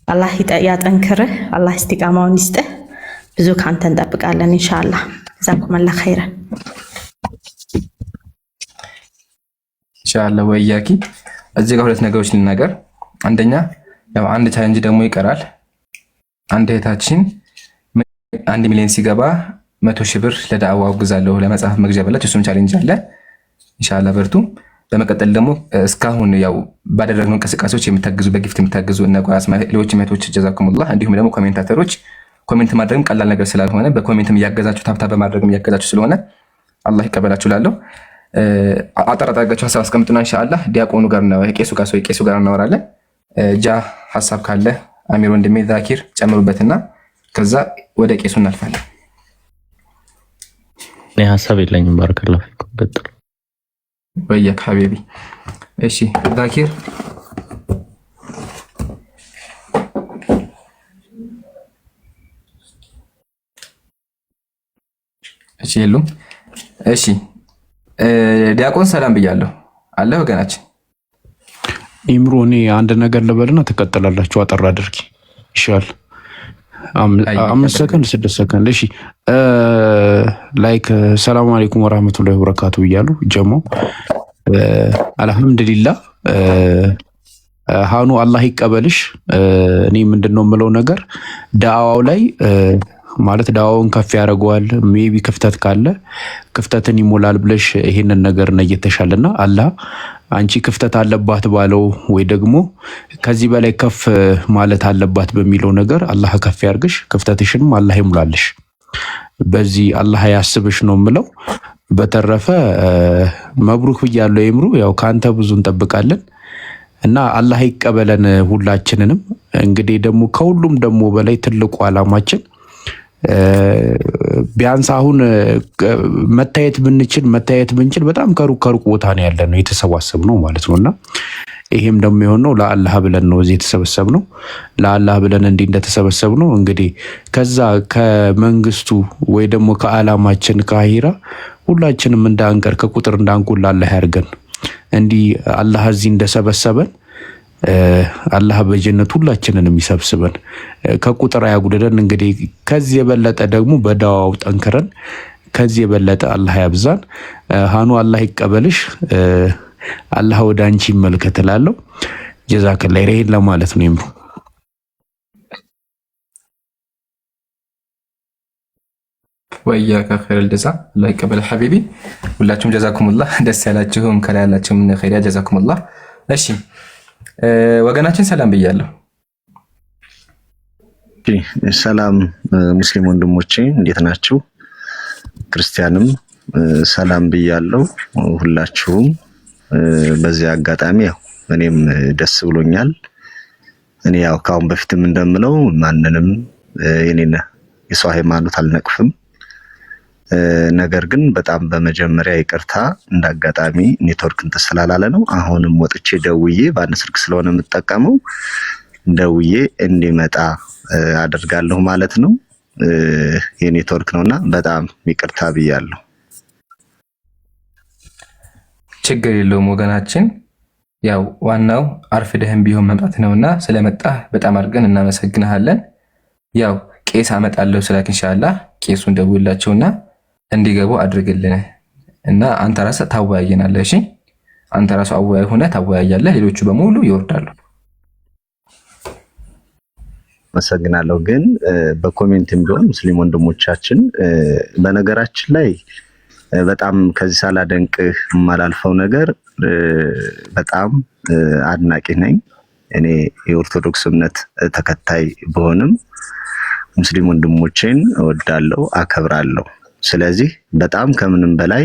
አላህ ያጠንክርህ፣ አላህ እስቲቃማውን ይስጥህ። ብዙ ካንተ እንጠብቃለን ኢንሻአላ። ጀዛኩሙላህ ኸይረን ኢንሻአላ። ወያኪ እዚህ ጋር ሁለት ነገሮች ልናገር። አንደኛ ያው አንድ ቻሌንጅ ደግሞ ይቀራል። አንድ እህታችን 1 ሚሊዮን ሲገባ 100 ሺህ ብር ለዳዕዋው አግዛለሁ ለመጽሐፍ መግዣ ብላች። እሱም ቻሌንጅ አለ ኢንሻአላ በርቱ። በመቀጠል ደግሞ እስካሁን ያው ባደረግነው እንቅስቃሴዎች የምታግዙ በጊፍት የምታግዙ እና ሌሎች ሜቶች ጀዛኩሙላህ። እንዲሁም ደግሞ ኮሜንታተሮች ኮሜንት ማድረግም ቀላል ነገር ስላልሆነ በኮሜንትም እያገዛችሁ ታብታብ በማድረግም እያገዛችሁ ስለሆነ አላህ ይቀበላችሁ ላለሁ አጠራጣጋችሁ ሀሳብ አስቀምጡና ኢንሻአላህ ዲያቆኑ ጋር ነው ቄሱ ጋር እናወራለን። ጃ ሀሳብ ካለ አሚር ወንድሜ ዛኪር ጨምሩበትና ከዛ ወደ ቄሱ እናልፋለን። እኔ ሀሳብ የለኝም። ባረከላሁ ፊኩም ቀጥሉ። ወያክ ሐቢቢ። እሺ ዛኪር እሺ የሉም። እሺ ዲያቆን ሰላም ብያለሁ አለ ወገናችን። ኢምሮ እኔ አንድ ነገር ልበልና ትቀጥላላችሁ። አጠር አድርጊ ይሻል። 5 ሰከንድ 6 ሰከንድ። እሺ ላይክ ሰላም አለይኩም ወራህመቱላሂ ወበረካቱ ብያለሁ። ጀሞ አልሐምዱሊላህ ሃኑ አላህ ይቀበልሽ። እኔ ምንድነው የምለው ነገር ዳዕዋው ላይ ማለት ዳዕዋውን ከፍ ያደርገዋል። ሜቢ ክፍተት ካለ ክፍተትን ይሞላል ብለሽ ይሄንን ነገር ነየተሻልና አላህ አንቺ ክፍተት አለባት ባለው ወይ ደግሞ ከዚህ በላይ ከፍ ማለት አለባት በሚለው ነገር አላህ ከፍ ያርግሽ፣ ክፍተትሽንም አላህ ይሙላልሽ። በዚህ አላህ ያስብሽ ነው የምለው። በተረፈ መብሩክ ብያለሁ። ይምሩ ያው ካንተ ብዙ እንጠብቃለን እና አላህ ይቀበለን ሁላችንንም። እንግዲህ ደግሞ ከሁሉም ደግሞ በላይ ትልቁ አላማችን ቢያንስ አሁን መታየት ብንችል በጣም ከሩቅ ቦታ ነው ያለነው የተሰባሰብነው ማለት ነውና ይሄም ደግሞ የሆነው ለአላህ ብለን ነው እዚህ የተሰበሰብነው። ለአላህ ብለን እንዲህ እንደተሰበሰብነው እንግዲህ ከዛ ከመንግስቱ ወይ ደግሞ ከዓላማችን ከአሂራ ሁላችንም እንዳንቀር ከቁጥር እንዳንቁል አላህ ያርገን። እንዲህ አላህ እዚህ እንደሰበሰበን አላህ በጀነት ሁላችንንም ይሰብስበን፣ ከቁጥር ያጉደደን። እንግዲህ ከዚህ የበለጠ ደግሞ በዳዋው ጠንክረን ከዚህ የበለጠ አላህ ያብዛን። ሃኑ አላህ ይቀበልሽ፣ አላህ ወደ አንቺ ይመልከትላለሁ። ጀዛከላህ ይሄን ለማለት ነው። ይምሩ ወያከ ኸይረል ጀዛ አላህ ይቀበል ሐቢቢ። ሁላችሁም ጀዛኩሙላህ። ደስ ያላችሁም ከላይ ያላችሁም ኸይሪያ ጀዛኩሙላህ። እሺ ወገናችን ሰላም ብያለሁ። ሰላም ሙስሊም ወንድሞቼ እንዴት ናችሁ? ክርስቲያንም ሰላም ብያለሁ ሁላችሁም። በዚህ አጋጣሚ ያው እኔም ደስ ብሎኛል። እኔ ያው ካሁን በፊትም እንደምለው ማንንም የኔና የሰው ሃይማኖት አልነቅፍም። ነገር ግን በጣም በመጀመሪያ ይቅርታ እንዳጋጣሚ ኔትወርክ እንትን ስላላለ ነው። አሁንም ወጥቼ ደውዬ በአንድ ስልክ ስለሆነ የምጠቀመው ደውዬ እንዲመጣ አደርጋለሁ ማለት ነው። የኔትወርክ ነውና በጣም ይቅርታ ብያለሁ። ችግር የለውም ወገናችን። ያው ዋናው አርፍደህም ቢሆን መምጣት ነውና ስለመጣህ በጣም አድርገን እናመሰግናለን። ያው ቄስ አመጣለሁ ስላክ ኢንሻአላህ ቄሱን ደውላቸውና እንዲገቡ አድርግልን እና አንተ ራስህ ታወያየናለህ። እሺ አንተ ራስህ አወያይ ሆነ ታወያያለህ፣ ሌሎቹ በሙሉ ይወርዳሉ። አመሰግናለሁ። ግን በኮሜንትም ቢሆን ሙስሊም ወንድሞቻችን በነገራችን ላይ በጣም ከዚህ ሳላደንቅህ የማላልፈው ነገር በጣም አድናቂ ነኝ። እኔ የኦርቶዶክስ እምነት ተከታይ ብሆንም ሙስሊም ወንድሞቼን እወዳለሁ፣ አከብራለሁ። ስለዚህ በጣም ከምንም በላይ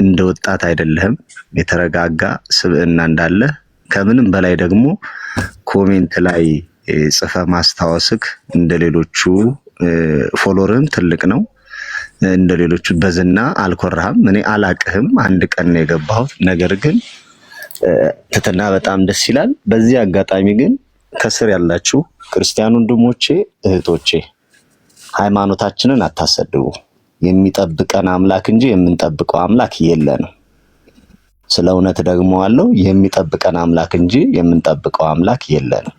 እንደ ወጣት አይደለህም፣ የተረጋጋ ስብዕና እንዳለ ከምንም በላይ ደግሞ ኮሜንት ላይ ጽፈ ማስታወስክ እንደሌሎቹ ፎሎወርም ትልቅ ነው። እንደሌሎቹ በዝና አልኮራህም። እኔ አላቅህም፣ አንድ ቀን ነው የገባሁት። ነገር ግን ትትና በጣም ደስ ይላል። በዚህ አጋጣሚ ግን ከስር ያላችሁ ክርስቲያን ወንድሞቼ እህቶቼ ሃይማኖታችንን አታሰድቡ። የሚጠብቀን አምላክ እንጂ የምንጠብቀው አምላክ የለንም። ስለ እውነት ደግሞ አለው የሚጠብቀን አምላክ እንጂ የምንጠብቀው አምላክ የለንም።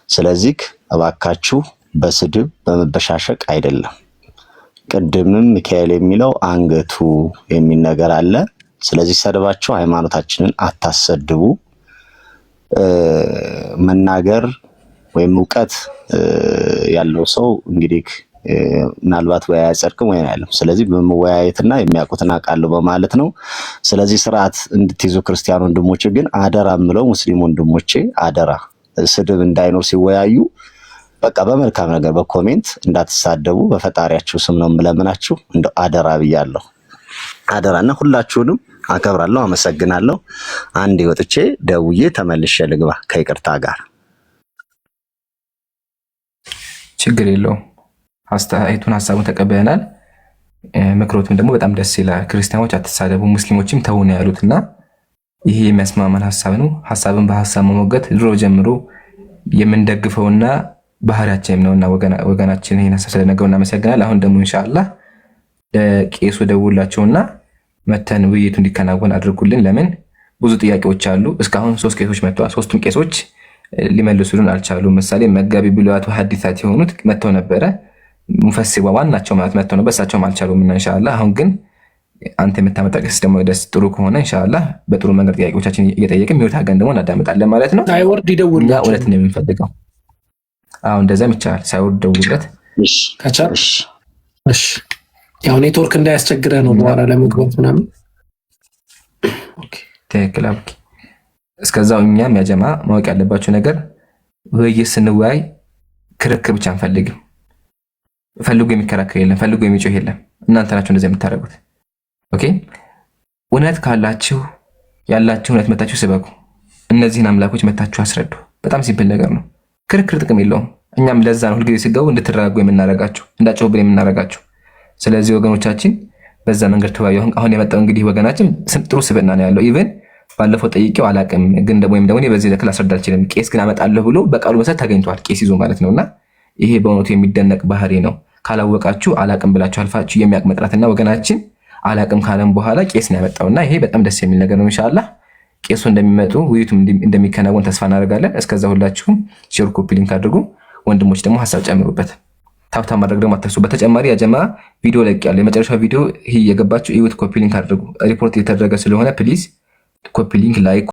ስለዚህ እባካችሁ በስድብ በመበሻሸቅ አይደለም። ቅድምም ሚካኤል የሚለው አንገቱ የሚል ነገር አለ። ስለዚህ ሰድባችሁ ሃይማኖታችንን አታሰድቡ። መናገር ወይም እውቀት ያለው ሰው እንግዲህ ምናልባት ወይ አያጸድቅም ወይ አይደለም። ስለዚህ በመወያየትና የሚያውቁትን አውቃለሁ በማለት ነው። ስለዚህ ስርዓት እንድትይዙ ክርስቲያን ወንድሞቼ ግን አደራ ምለው ሙስሊም ወንድሞቼ አደራ ስድብ እንዳይኖር ሲወያዩ በቃ በመልካም ነገር በኮሜንት እንዳትሳደቡ በፈጣሪያችሁ ስም ነው የምለምናችሁ። እንደው አደራ ብያለሁ። አደራና ሁላችሁንም አከብራለሁ፣ አመሰግናለሁ። አንድ ወጥቼ ደውዬ ተመልሼ ልግባ ከይቅርታ ጋር። ችግር የለውም። አስተያየቱን ሀሳቡን ተቀበለናል። ምክሮቱም ደግሞ በጣም ደስ ይላል። ክርስቲያኖች አትሳደቡ ሙስሊሞችም ተው ነው ያሉትና ይሄ የሚያስማማን ሀሳብ ነው። ሀሳብን በሀሳብ መሞገት ድሮ ጀምሮ የምንደግፈውና ባህሪያችንም ነውና ወገናችን ይሄን ሀሳብ ስለነገሩ እናመሰግናል። አሁን ደግሞ ኢንሻአላህ ለቄሱ ደውላቸውና መተን ውይይቱ እንዲከናወን አድርጉልን። ለምን ብዙ ጥያቄዎች አሉ። እስካሁን 3 ቄሶች መጥተዋል። 3ቱም ቄሶች ሊመልሱልን አልቻሉም። ምሳሌ መጋቢ ብሉያት ወሐዲሳት የሆኑት መጥተው ነበረ። ሙፈሲር ዋናቸው ማለት መጥተው ነው፣ በሳቸውም አልቻሉም። እና ኢንሻአላህ አሁን ግን አንተ የምታመጣ ቄስ ደግሞ ደስ ጥሩ ከሆነ ኢንሻአላህ በጥሩ መንገድ ጥያቄዎቻችን እየጠየቅን ሚውት አድርገን ደግሞ እናዳምጣለን ማለት ነው። ሳይወርድ ይደውልልን። እውነት ነው የምንፈልገው። አሁን እንደዛም ይቻላል። ሳይወርድ ደውልለት ከቻልሽ። እሺ ያው ኔትወርክ እንዳያስቸግረህ ነው በኋላ ለመግባት ምናምን። ኦኬ ትክክል። አብቂ እስከዛው እኛም ያጀማ ማወቅ ያለባችሁ ነገር ውይይት ስንወያይ ክርክር ብቻ አንፈልግም። ፈልጉ የሚከራከር የለም፣ ፈልጉ የሚጮህ የለም። እናንተ ናችሁ እንደዚህ የምታደርጉት። ኦኬ እውነት ካላችሁ ያላችሁ እውነት መታችሁ ስበኩ። እነዚህን አምላኮች መታችሁ አስረዱ። በጣም ሲምፕል ነገር ነው። ክርክር ጥቅም የለውም። እኛም ለዛ ነው ሁልጊዜ ሲገቡ እንድትረጋጉ የምናረጋችሁ፣ እንዳጮህብን የምናረጋችሁ። ስለዚህ ወገኖቻችን በዛ መንገድ ተወያዩ። አሁን የመጣው እንግዲህ ወገናችን ጥሩ ስብዕና ነው ያለው። ኢቨን ባለፈው ጠይቄው አላቅም ግን ወይም ደግሞ በዚህ ልክ ላስረዳ አልችልም። ቄስ ግን አመጣለሁ ብሎ በቃሉ መሰረት ተገኝቷል። ቄስ ይዞ ማለት ነውና ይሄ በእውነቱ የሚደነቅ ባህሪ ነው። ካላወቃችሁ አላቅም ብላችሁ አልፋችሁ የሚያቅ መጥራትና ወገናችን አላቅም ካለም በኋላ ቄስ ነው ያመጣውና ይሄ በጣም ደስ የሚል ነገር ነው። ኢንሻአላህ ቄሱ እንደሚመጡ ውይይቱም እንደሚከናወን ተስፋ እናደርጋለን። እስከዛ ሁላችሁም ሼር ኮፒ ሊንክ አድርጉ። ወንድሞች ደግሞ ሀሳብ ጨምሩበት። ታብታ ማድረግ ደግሞ አትርሱ። በተጨማሪ ያጀማ ቪዲዮ ለቅያለሁ። የመጨረሻው ቪዲዮ ይሄ የገባችሁ ኢዩት ኮፒ ሊንክ አድርጉ። ሪፖርት እየተደረገ ስለሆነ ፕሊዝ ኮፒ ሊንክ ላይክ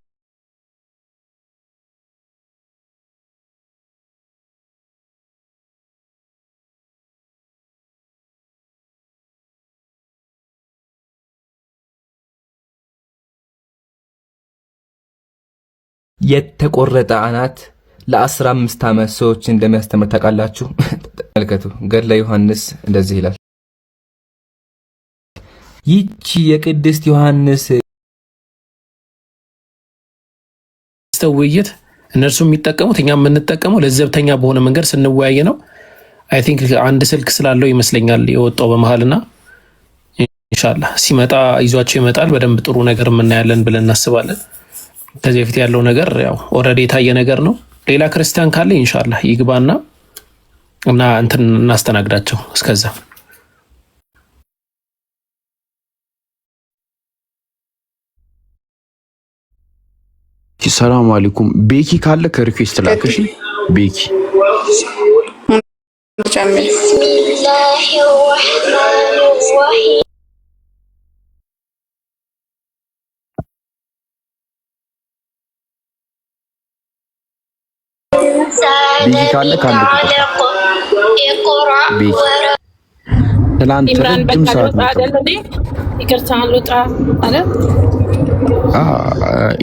የተቆረጠ አናት ለ15 ዓመት ሰዎች እንደሚያስተምር ታውቃላችሁ? ተመልከቱ። ገድለ ዮሐንስ እንደዚህ ይላል። ይቺ የቅድስት ዮሐንስ ውይይት እነርሱ የሚጠቀሙት እኛ የምንጠቀመው ለዘብተኛ በሆነ መንገድ ስንወያይ ነው። አይ ቲንክ አንድ ስልክ ስላለው ይመስለኛል የወጣው በመሃልና ኢንሻአላህ ሲመጣ ይዟቸው ይመጣል። በደንብ ጥሩ ነገር እናያለን ብለን እናስባለን። ከዚህ በፊት ያለው ነገር ያው ኦልሬዲ የታየ ነገር ነው። ሌላ ክርስቲያን ካለ ኢንሻአላህ ይግባና እና እንትን እናስተናግዳቸው። እስከዛ ሰላም አለይኩም። ቤኪ ካለ ከሪኩዌስት ላክሽ። ቤኪ ቤኪ ካለ ቤኪ ትላንት ረጅም ሰዓት ይቅርታ አልወጣ አለ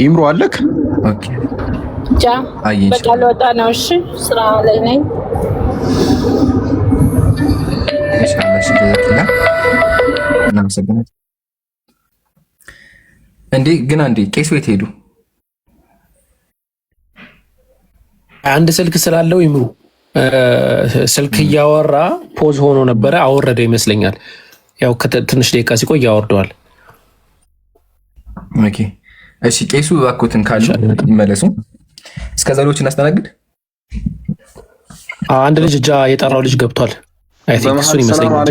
ኢምሮ አለክ። ኦኬ ጃ በቃ ልወጣ ነው። እሺ ስራ ላይ ነኝ። ኢንሻአላህ ስለዚህ እናመሰግናለን። እንዴ ግን አንዴ ቄስ ቤት ሄዱ። አንድ ስልክ ስላለው ይምሩ ስልክ እያወራ ፖዝ ሆኖ ነበረ። አወረደ ይመስለኛል። ያው ትንሽ ደቂቃ ሲቆይ ያወርደዋል። ኦኬ እሺ፣ ቄሱ እባክዎትን ካሉ ይመለሱ። እስከዛ ሌሎችን እናስተናግድ። አንድ ልጅ የጠራው ልጅ ገብቷል። አይ ቲንክ እሱን ይመስለኛል።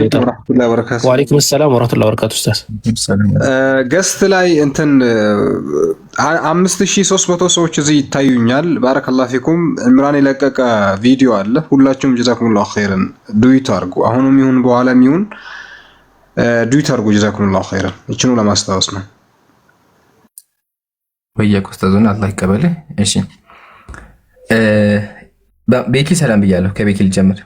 ወአለይኩም ሰላም ወራህመቱላሂ ወበረካቱ። ኡስታዝ ገስት ላይ እንትን 5300 ሰዎች እዚህ ይታዩኛል። ባረከላሁ ፊኩም። ዕምራን የለቀቀ ቪዲዮ አለ። ሁላችሁም ጀዛኩሙላሁ ኸይረን ዱይት አድርጉ። አሁንም ይሁን በኋላም ይሁን ዱይት አድርጉ። ጀዛኩሙላሁ ኸይረን። እችኑ ለማስታወስ ነው። ወያኩ ኡስታዙን አላህ ይቀበልህ። እሺ ቤኪ ሰላም ብያለሁ። ከቤኪ ልጀምር።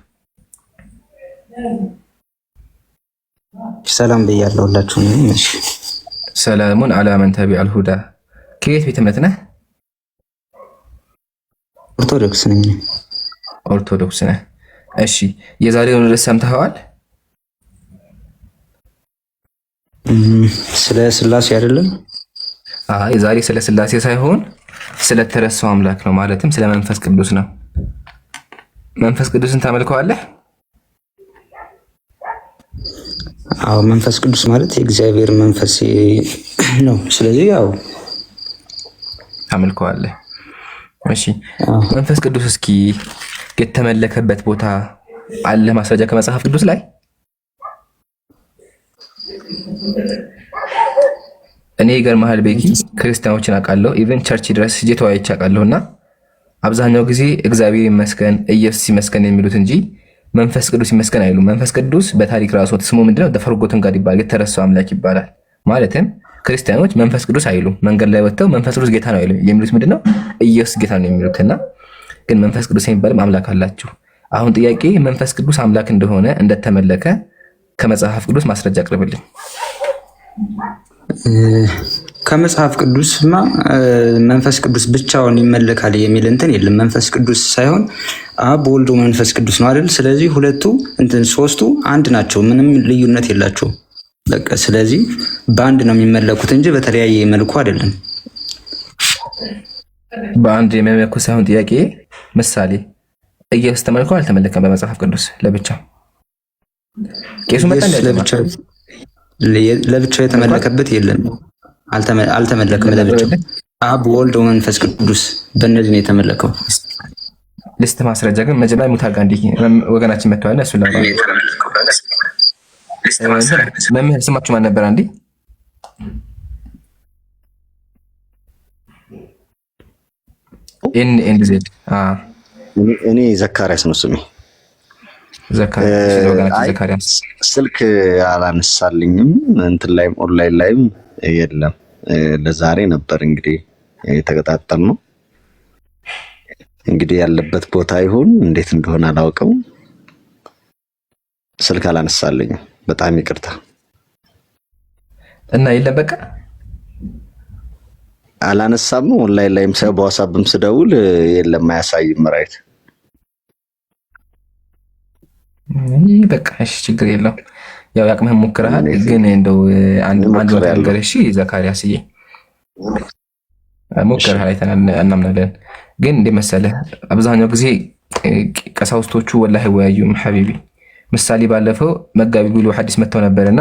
ሰላም ብያለሁ ሁላችሁም። እሺ ሰላሙን አላ መን ተቢዐል ሁዳ። ከየት ቤተ እምነት ነህ? ኦርቶዶክስ ነኝ። ኦርቶዶክስ ነህ። እሺ የዛሬውን ርዕስ ሰምተኸዋል? ስለ ስላሴ አይደለም? አይ ዛሬ ስለ ስላሴ ሳይሆን ስለተረሳው አምላክ ነው። ማለትም ስለ መንፈስ ቅዱስ ነው። መንፈስ ቅዱስን ታመልከዋለህ? አዎ መንፈስ ቅዱስ ማለት የእግዚአብሔር መንፈስ ነው። ስለዚህ ያው ታመልከዋለህ። እሺ መንፈስ ቅዱስ እስኪ የተመለከበት ቦታ አለ ማስረጃ ከመጽሐፍ ቅዱስ ላይ? እኔ ይገርምሃል ቤኪ ክርስቲያኖችን አውቃለሁ፣ ኢቨን ቸርች ድረስ ሄጄ ተወያይቼ አውቃለሁና አብዛኛው ጊዜ እግዚአብሔር ይመስገን ኢየሱስ ይመስገን የሚሉት እንጂ መንፈስ ቅዱስ ይመስገን አይሉም። መንፈስ ቅዱስ በታሪክ ራሱ ስሙ ምንድነው? ተፈርጎትን ጋር ይባላል፣ የተረሳው አምላክ ይባላል። ማለትም ክርስቲያኖች መንፈስ ቅዱስ አይሉም። መንገድ ላይ ወጥተው መንፈስ ቅዱስ ጌታ ነው አይሉም። የሚሉት ምንድነው? ኢየሱስ ጌታ ነው የሚሉትና ግን መንፈስ ቅዱስ የሚባልም አምላክ አላችሁ። አሁን ጥያቄ መንፈስ ቅዱስ አምላክ እንደሆነ እንደተመለከ ከመጽሐፍ ቅዱስ ማስረጃ አቅርብልኝ። ከመጽሐፍ ቅዱስማ መንፈስ ቅዱስ ብቻውን ይመለካል የሚል እንትን የለም። መንፈስ ቅዱስ ሳይሆን አብ ወልድ መንፈስ ቅዱስ ነው አይደል? ስለዚህ ሁለቱ እንትን ሶስቱ አንድ ናቸው፣ ምንም ልዩነት የላቸውም። በቃ ስለዚህ በአንድ ነው የሚመለኩት እንጂ በተለያየ መልኩ አይደለም። በአንድ የሚመለኩ ሳይሆን ጥያቄ ምሳሌ ኢየሱስ ተመልኮ አልተመለከም በመጽሐፍ ቅዱስ ለብቻው? ቄሱ መጣ ለብቻው የተመለከበት የለም። አልተመለከም ለብቻው። አብ ወልድ መንፈስ ቅዱስ በእነዚህ ነው የተመለከው። ልስት ማስረጃ ግን መጀመሪያ ሙታጋ እንዲህ ወገናችን መጥተዋል። እሱ መምህር ስማችሁ ማን ነበር? አንዴ ኤንዜድ እኔ ዘካሪያስ ነው ስሜ። ዘካሪያስ ስልክ አላነሳልኝም። እንትን ላይም ኦንላይን ላይም የለም። ለዛሬ ነበር እንግዲህ የተቀጣጠል ነው። እንግዲህ ያለበት ቦታ ይሁን እንዴት እንደሆነ አላውቅም። ስልክ አላነሳልኝም። በጣም ይቅርታ እና የለም በቃ አላነሳም። ኦንላይን ላይም ሰው በዋትስአፕም ስደውል የለም፣ አያሳይም ራይት። በቃ እሺ ችግር የለውም። ያው ያቅምህን ሞክረሃል፣ ግን እንደው አንድ ነገር እሺ ዘካሪያስዬ ሞክረሃል፣ አይተናል፣ እናምናለን። ግን እንደ መሰለህ አብዛኛው ጊዜ ቀሳውስቶቹ ወላሂ ወያዩም ሐቢቢ። ምሳሌ ባለፈው መጋቢ ብሎ ሐዲስ መጥተው ነበርና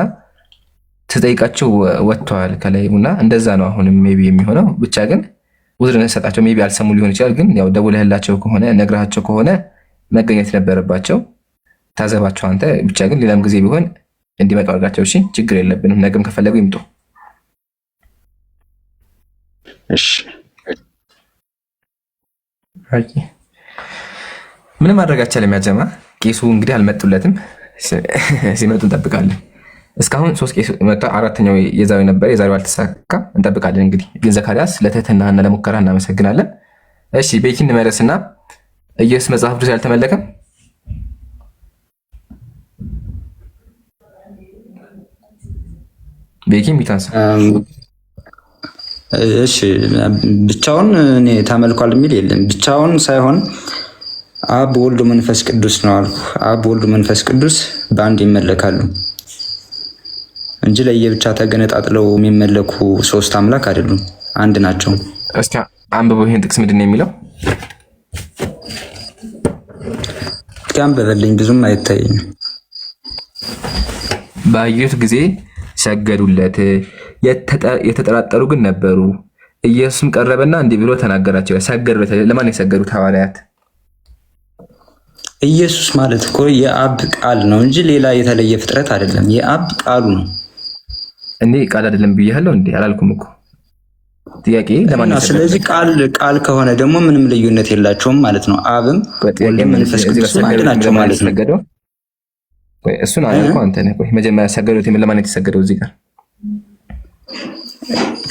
ተጠይቃቸው ወጥተዋል ከላይና እንደዛ ነው አሁንም ሜቢ የሚሆነው። ብቻ ግን ውዝርን ሰጣቸው ሜቢ አልሰሙ ሊሆን ይችላል። ግን ያው ደውለህላቸው ከሆነ ነግራቸው ከሆነ መገኘት ነበረባቸው። ታዘባቸው አንተ ብቻ። ግን ሌላም ጊዜ ቢሆን እንዲመጡ አድርጋቸው። እሺ ችግር የለብንም። ነገም ከፈለጉ ይምጡ። እሺ ምንም ማድረግ አልቻለም። ያጀማ ቄሱ እንግዲህ አልመጡለትም። ሲመጡ እንጠብቃለን። እስካሁን 3 ቄስ መጣ። አራተኛው የዛሬው ነበር። የዛሬው አልተሳካ። እንጠብቃለን እንግዲህ። ግን ዘካሪያስ ለትህትናና ለሙከራ እናመሰግናለን። እሺ ቤኪ እንመለስና ኢየሱስ መጽሐፍ ቅዱስ አልተመለከም? ቤኪም ቢታንስ እሺ ብቻውን እኔ ታመልኳል የሚል የለም። ብቻውን ሳይሆን አብ ወልድ መንፈስ ቅዱስ ነው አልኩ። አብ ወልድ መንፈስ ቅዱስ በአንድ ይመለካሉ እንጂ ለየብቻ ተገነጣጥለው የሚመለኩ ሶስት አምላክ አይደሉም፣ አንድ ናቸው። እስቲ አንብበው ይሄን ጥቅስ ምንድን ነው የሚለው? እስኪ አንብበልኝ፣ ብዙም አይታየኝም። ባዩት ጊዜ ሰገዱለት፣ የተጠራጠሩ ግን ነበሩ። ኢየሱስም ቀረበና እንዲህ ብሎ ተናገራቸው። ሰገዱለት። ለማን የሰገዱት ሐዋርያት? ኢየሱስ ማለት እኮ የአብ ቃል ነው እንጂ ሌላ የተለየ ፍጥረት አይደለም። የአብ ቃሉ ነው። እኔ ቃል አይደለም ብያለሁ እንዴ? አላልኩም እኮ። ጥያቄ ለማን ነው? ስለዚህ ቃል ከሆነ ደግሞ ምንም ልዩነት የላቸውም ማለት ነው። አብም ወልድም መንፈስ ቅዱስ አንድ ናቸው ማለት ነው። እሱን አያልኩ አንተ ነህ። ቆይ መጀመሪያ ሰገዱት ለማን የተሰገደው እዚህ ጋር?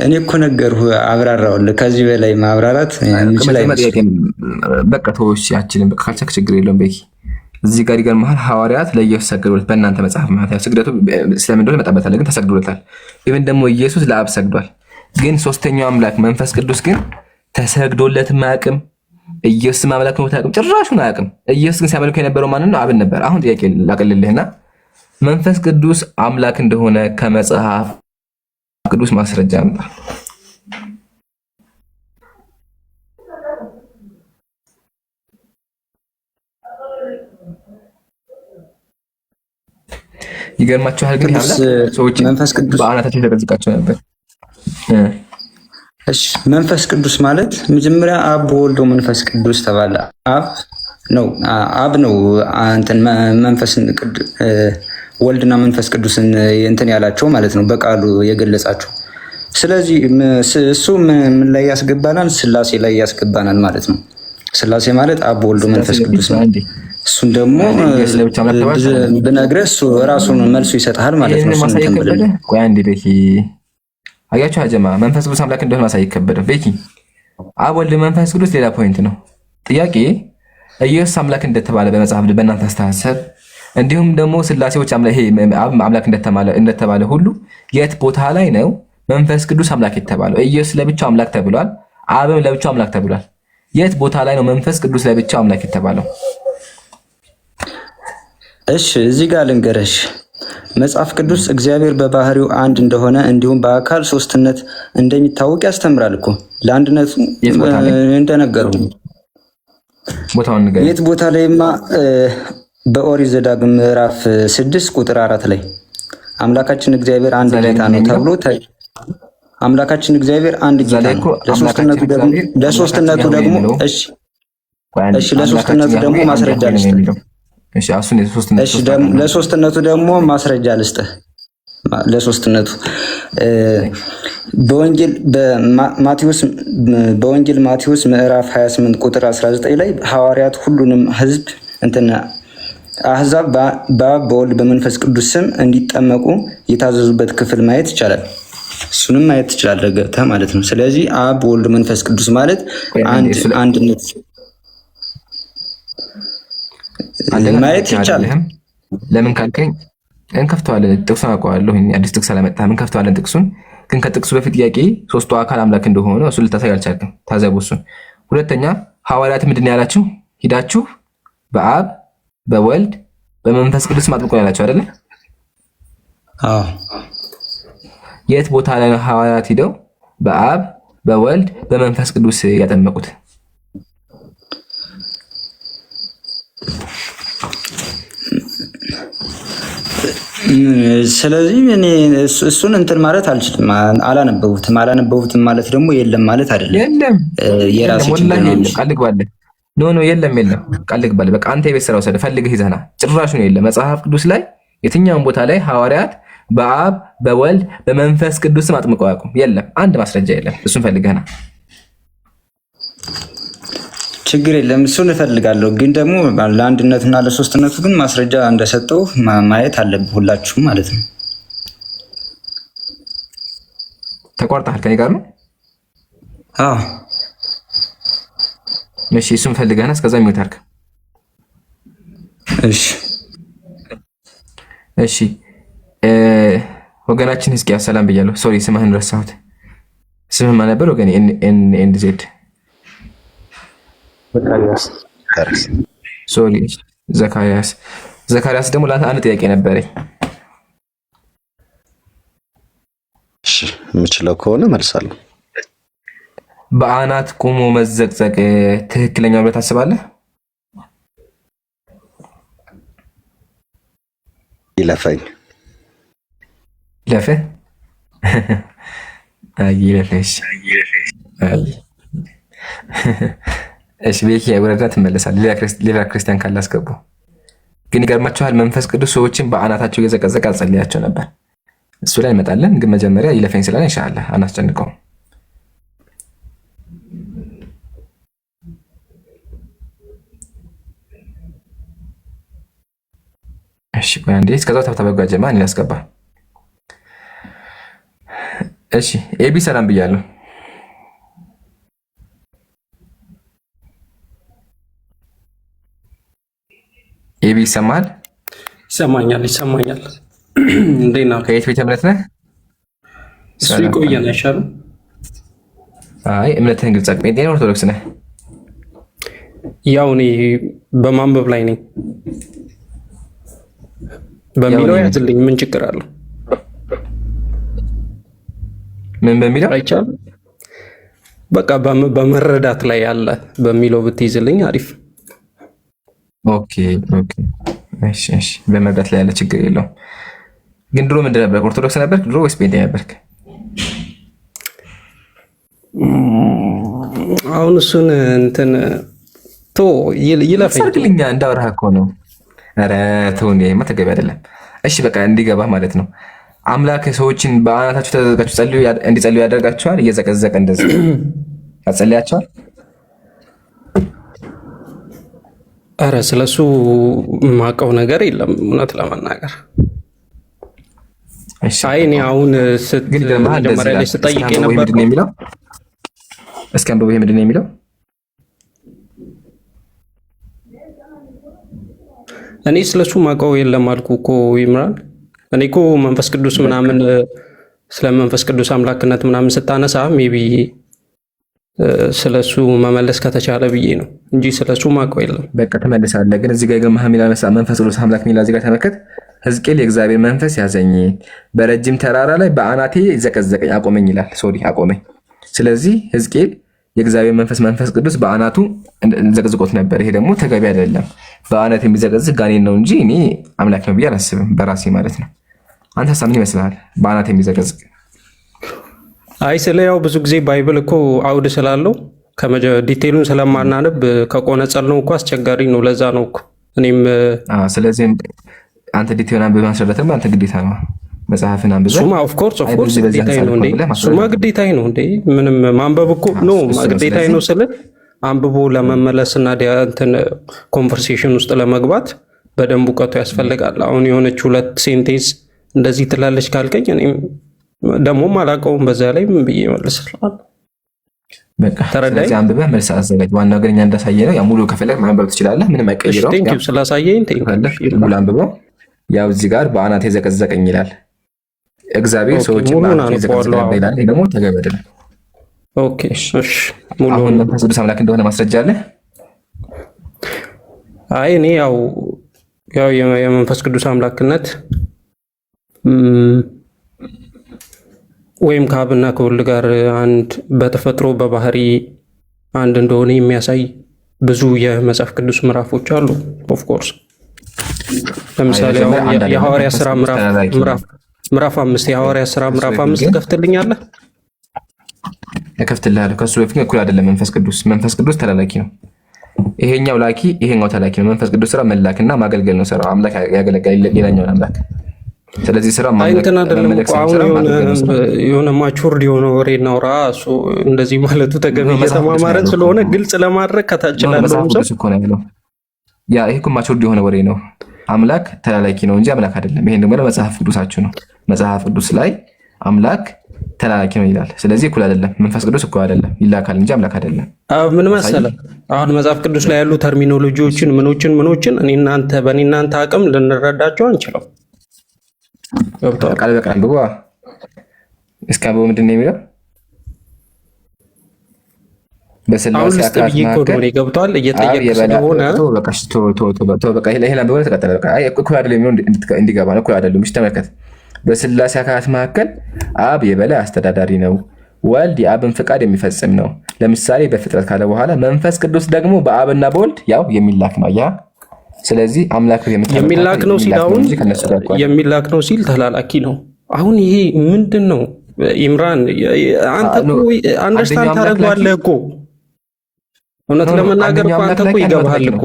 እኔ እኮ ነገርኩህ፣ አብራራሁልህ። ከዚህ በላይ ማብራራት እንችል አይመስልም። በቃ ተወሽ ያችልን በቃ ካልቻልክ ችግር የለውም። በቂ እዚህ ጋር ይገርምሃል። ሐዋርያት ለኢየሱስ ሰገዱለት በእናንተ መጽሐፍ ማለት ነው። ስግደቱ ስለምን እንደሆነ መጣበታል፣ ግን ተሰግዶለታል። ኢቭን ደግሞ ኢየሱስ ለአብ ሰግዷል። ግን ሶስተኛው አምላክ መንፈስ ቅዱስ ግን ተሰግዶለትም አያውቅም። ኢየሱስ አምላክ ነው ታውቅም፣ ጭራሹን አያውቅም። ኢየሱስ ግን ሲያመልኩ የነበረው ማንን ነው? አብን ነበር። አሁን ጥያቄ ላቀልልህና መንፈስ ቅዱስ አምላክ እንደሆነ ከመጽሐፍ ቅዱስ ማስረጃ አምጣ። ይገርማችኋል። ግን ሰዎች መንፈስ ቅዱስ በአናታቸው የተቀዝቃቸው ነበር። እሺ መንፈስ ቅዱስ ማለት መጀመሪያ አብ ወልዶ መንፈስ ቅዱስ ተባለ። አብ ነው እንትን መንፈስ ወልድና መንፈስ ቅዱስን እንትን ያላቸው ማለት ነው፣ በቃሉ የገለጻቸው። ስለዚህ እሱ ምን ላይ ያስገባናል? ስላሴ ላይ ያስገባናል ማለት ነው። ስላሴ ማለት አብ ወልዶ መንፈስ ቅዱስ ነው። እሱን ደግሞ ብነግርህ እሱ ራሱን መልሱ ይሰጥሃል ማለት ነው። ቆይ አንዴ ቤኪ አያችሁ አጀማ መንፈስ ቅዱስ አምላክ እንደሆነ ማሳየት ከበደው። ቤኪ አብ ወልድ መንፈስ ቅዱስ ሌላ ፖይንት ነው። ጥያቄ ኢየሱስ አምላክ እንደተባለ በመጽሐፍ በእናንተ አስተሳሰብ እንዲሁም ደግሞ ስላሴዎች አምላክ እንደተባለ ሁሉ የት ቦታ ላይ ነው መንፈስ ቅዱስ አምላክ የተባለው? ኢየሱስ ለብቻው አምላክ ተብሏል፣ አብም ለብቻው አምላክ ተብሏል። የት ቦታ ላይ ነው መንፈስ ቅዱስ ለብቻው አምላክ የተባለው? እሺ እዚህ ጋር ልንገረሽ። መጽሐፍ ቅዱስ እግዚአብሔር በባህሪው አንድ እንደሆነ እንዲሁም በአካል ሶስትነት እንደሚታወቅ ያስተምራል እኮ። ለአንድነቱ እንደነገሩ ቦታውን ንገረኝ። የት ቦታ ላይማ በኦሪት ዘዳግም ምዕራፍ 6 ቁጥር 4 ላይ አምላካችን እግዚአብሔር አንድ ጌታ ነው ተብሎ አምላካችን እግዚአብሔር አንድ ጌታ ነው። ለሶስትነቱ ደግሞ ለሶስትነቱ ደግሞ ማስረጃ ልስጥህ። ለሶስትነቱ ደግሞ ማስረጃ ልስጥህ። ለሶስትነቱ በወንጌል ማቴዎስ ምዕራፍ 28 ቁጥር 19 ላይ ሐዋርያት ሁሉንም ሕዝብ አሕዛብ በአብ በወልድ በመንፈስ ቅዱስ ስም እንዲጠመቁ የታዘዙበት ክፍል ማየት ይቻላል። እሱንም ማየት ትችላለህ ገብተህ ማለት ነው። ስለዚህ አብ ወልድ መንፈስ ቅዱስ ማለት አንድነት ማየት ይቻላል። ለምን ካልከኝ እንከፍተዋለን። ጥቅሱን አውቀዋለሁ። አዲስ ጥቅስ አላመጣህም። እንከፍተዋለን ጥቅሱን። ግን ከጥቅሱ በፊት ጥያቄ ሶስቱ አካል አምላክ እንደሆነ እሱን ልታሳይ አልቻልክም። ታዘቡ እሱን። ሁለተኛ ሐዋርያት ምንድን ነው ያላችሁ? ሂዳችሁ በአብ በወልድ በመንፈስ ቅዱስ አጥምቁ ያላችሁ አይደለ? አዎ። የት ቦታ ላይ ነው ሐዋርያት ሂደው በአብ በወልድ በመንፈስ ቅዱስ ያጠመቁት? ስለዚህ እኔ እሱን እንትን ማለት አልችልም። አላነበቡትም ማለት ደግሞ የለም ማለት አይደለም። የለም የራሴ ችግር ነው። ቃል ግባለህ። ኖ የለም ቃል ግባለህ። በቃ አንተ የቤት ስራ ወሰደ ፈልገህ ይዘህና ጭራሹ ነው የለም። መጽሐፍ ቅዱስ ላይ የትኛውን ቦታ ላይ ሐዋርያት በአብ በወልድ በመንፈስ ቅዱስ አጥምቀው አያውቁም? የለም። አንድ ማስረጃ የለም። እሱን ፈልገህና ችግር የለም። እሱን እፈልጋለሁ። ግን ደግሞ ለአንድነቱና ለሶስትነቱ ግን ማስረጃ እንደሰጠው ማየት አለብህ ሁላችሁም ማለት ነው። ተቋርጠሃል ከኔ ጋር ነው? አዎ። እሺ እሱን ፈልገህና እስከዛ የሚወት አድርግ። እሺ ወገናችን ሕዝቅያስ ሰላም ብያለሁ። ሶሪ ስምህን ረሳሁት። ስምህ ማን ነበር ወገኔ? ኤንድ ዜድ ሶሪ ዘካርያስ ደግሞ ለአንተ አንድ ጥያቄ ነበረኝ። እሺ የምችለው ከሆነ መልሳለሁ። በአናት ቆሞ መዘቅዘቅ ትክክለኛ ብለህ ታስባለህ? ይለፈኝ። ለፈ አይ ይለፈሽ። እሺ ቤኪ ወረዳ ትመለሳል። ሌላ ክርስቲያን ካለ አስገቡ። ግን ይገርማችኋል መንፈስ ቅዱስ ሰዎችን በአናታቸው እየዘቀዘቀ አጸልያቸው ነበር። እሱ ላይ እንመጣለን። ግን መጀመሪያ ይለፈኝ ስላለ ኢንሻአላህ አናስጨንቀውም። እሺ ባንዴ እስከዛው ተበጓጀ ማን ያስገባ? እሺ ኤቢ ሰላም ብያለሁ። ኤቢ ይሰማል? ይሰማኛል። እንዴት ነው? ከየት ቤተ እምነት ነህ? እሱ ይቆየን አይሻልም? አይ እምነትህን ግልጽ አድርግ። ጴንጤ ነህ ኦርቶዶክስ ነህ? ያው እኔ በማንበብ ላይ ነኝ በሚለው ያዝልኝ። ምን ችግር አለው? ምን በሚለው አይቻልም? በቃ በመረዳት ላይ ያለ በሚለው ብትይዝልኝ አሪፍ። ኦኬ እሺ በመረዳት ላይ ያለ ችግር የለውም። ግን ድሮ ምንድን ነበርክ? ኦርቶዶክስ ነበርክ ድሮ ወይስ ጴንጤ ነበርክ? አሁን እሱን እንትን ቶ ይለፈልኛ እንዳወራህ እኮ ነው። ኧረ ተው እንዴማ ተገቢ አይደለም። እሺ በቃ እንዲገባህ ማለት ነው። አምላክ ሰዎችን በአናታችሁ ተዘቅዝቃችሁ እንዲጸልዩ ያደርጋቸዋል። እየዘቀዘቀ እንደዚህ ያጸልያቸዋል። ኧረ ስለሱ የማውቀው ነገር የለም እውነት ለመናገር። አይ እኔ አሁን መጀመሪያ ላይ ስጠይቅ ነበር የሚለው እስኪ አንብበው። ይሄ ምንድን ነው የሚለው? እኔ ስለሱ ማውቀው የለም አልኩ እኮ ይምራን። እኔ እኮ መንፈስ ቅዱስ ምናምን ስለ መንፈስ ቅዱስ አምላክነት ምናምን ስታነሳ ሜቢ ስለሱ መመለስ ከተቻለ ብዬ ነው እንጂ ስለሱ ማውቀው የለም። በቃ ተመልሳለህ። ግን እዚህ ጋር የገማህ ሚላ መንፈስ ቅዱስ አምላክ ሚላ እዚህ ጋር ተመልከት። ሕዝቅኤል የእግዚአብሔር መንፈስ ያዘኝ፣ በረጅም ተራራ ላይ በአናቴ ዘቀዘቀኝ አቆመኝ ይላል። ሶሪ አቆመኝ። ስለዚህ ሕዝቅኤል የእግዚአብሔር መንፈስ ቅዱስ በአናቱ ዘቅዝቆት ነበር። ይሄ ደግሞ ተገቢ አይደለም። በአናት የሚዘቀዝቅ ጋኔን ነው እንጂ እኔ አምላክ ነው ብዬ አላስብም በራሴ ማለት ነው። አንተ ሀሳብ ምን ይመስልሃል? በአናት የሚዘቀዝቅ አይ ስለ ያው ብዙ ጊዜ ባይብል እኮ አውድ ስላለው ዲቴሉን ስለማናነብ ከቆነጸል ነው እኮ አስቸጋሪ ነው። ለዛ ነው እኮ እኔም ስለዚህ አንተ ዲቴሉን አንብበህ ማስረዳትም አንተ ግዴታ ነው። መጽሐፍን አንብበህ ሱማ ኦፍ ኮርስ ግዴታዬ ነው እንዴ? ሱማ ግዴታዬ ነው እንዴ? ምንም ማንበብ እኮ ነው ግዴታዬ ነው ስለ አንብቦ ለመመለስና እንትን ኮንቨርሴሽን ውስጥ ለመግባት በደንብ እውቀቱ ያስፈልጋል። አሁን የሆነች ሁለት ሴንቴንስ እንደዚህ ትላለች ካልከኝ እኔም ደግሞም አላውቀውም በዛ ላይ ምን ብዬ እመልሳለሁ? በቃ ስለዚህ አንብበህ መልስ አዘጋጅ። ዋናው ግን እኛ እንዳሳየ ነው። ያ ሙሉ ከፈለግ ማንበብ ትችላለህ። ምንም አይቀይረውም። ቴንክ ዩ ስላሳየኝ ቴንክ ዩ። ሙሉ አንብበው። ያው እዚህ ጋር በአናቴ ዘቀዘቀኝ ይላል። እግዚአብሔር ሰዎችን በአናቴ ዘቀዘቀኝ ይላል። ይሄ ደግሞ ተገቢ አይደለም። ኦኬ እሺ ሙሉ አሁን መንፈስ ቅዱስ አምላክ እንደሆነ ማስረጃ አለ? አይ እኔ ያው የመንፈስ ቅዱስ አምላክነት ወይም ከአብና ከወልድ ጋር አንድ በተፈጥሮ በባህሪ አንድ እንደሆነ የሚያሳይ ብዙ የመጽሐፍ ቅዱስ ምዕራፎች አሉ። ኦፍ ኮርስ ለምሳሌ የሐዋርያ ሥራ ምዕራፍ 5 የሐዋርያ ሥራ ምዕራፍ 5 ትከፍትልኛለህ? እከፍትልሃለሁ። ከሱ በፊት እኩል አይደለም። መንፈስ ቅዱስ ተላላኪ ነው። ይሄኛው ላኪ፣ ይሄኛው ተላኪ ነው። መንፈስ ቅዱስ ስራ መላክና ማገልገል ነው ስራው። አምላክ ያገለግላል ሌላኛውን አምላክ። ስለዚህ ስራ እንትን አይደለም እኮ አሁን የሆነ ማቹርድ የሆነ ወሬ እናውራ። እሱ እንደዚህ ማለቱ ተገቢ እየተማማረን ስለሆነ ግልጽ ለማድረግ ከታች ላለው ያ ይሄ እኮ ማቹርድ የሆነ ወሬ ነው። አምላክ ተላላኪ ነው እንጂ አምላክ አይደለም። ይሄን ደግሞ መጽሐፍ ቅዱሳችሁ ነው። መጽሐፍ ቅዱስ ላይ አምላክ ተላላኪ ነው ይላል። ስለዚህ እኩል አይደለም። መንፈስ ቅዱስ እኩል አይደለም፣ ይላካል እንጂ አምላክ አይደለም። ምን መሰለህ አሁን መጽሐፍ ቅዱስ ላይ ያሉ ተርሚኖሎጂዎችን ምኖችን እኔ እናንተ በእኔ እናንተ አቅም ልንረዳቸው አንችልም። ቃል በቃል አንብቦ እስከ አበው ምንድን ነው የሚለው? በስላሴ አካላት መካከል ገብቷል እየጠየቅ ስለሆነ በቃ ይሄን አንብቦ ተቀጠለ። በቃ አይ እኩል አይደለም የሚሆን እንዲገባ ነው። እኩል አይደለም። እሺ ተመልከት። በስላሴ አካላት መካከል አብ የበላይ አስተዳዳሪ ነው፣ ወልድ የአብን ፍቃድ የሚፈጽም ነው። ለምሳሌ በፍጥረት ካለ በኋላ መንፈስ ቅዱስ ደግሞ በአብና በወልድ ያው የሚላክ ነው። ያ ስለዚህ አምላክ የሚላክ ነው ሲል አሁን የሚላክ ነው ሲል ተላላኪ ነው። አሁን ይሄ ምንድን ነው? ኢምራን አንተ እኮ አንደርስታንድ ታደርገዋለህ እኮ እውነት ለመናገር እኮ አንተ እኮ ይገባሃል እኮ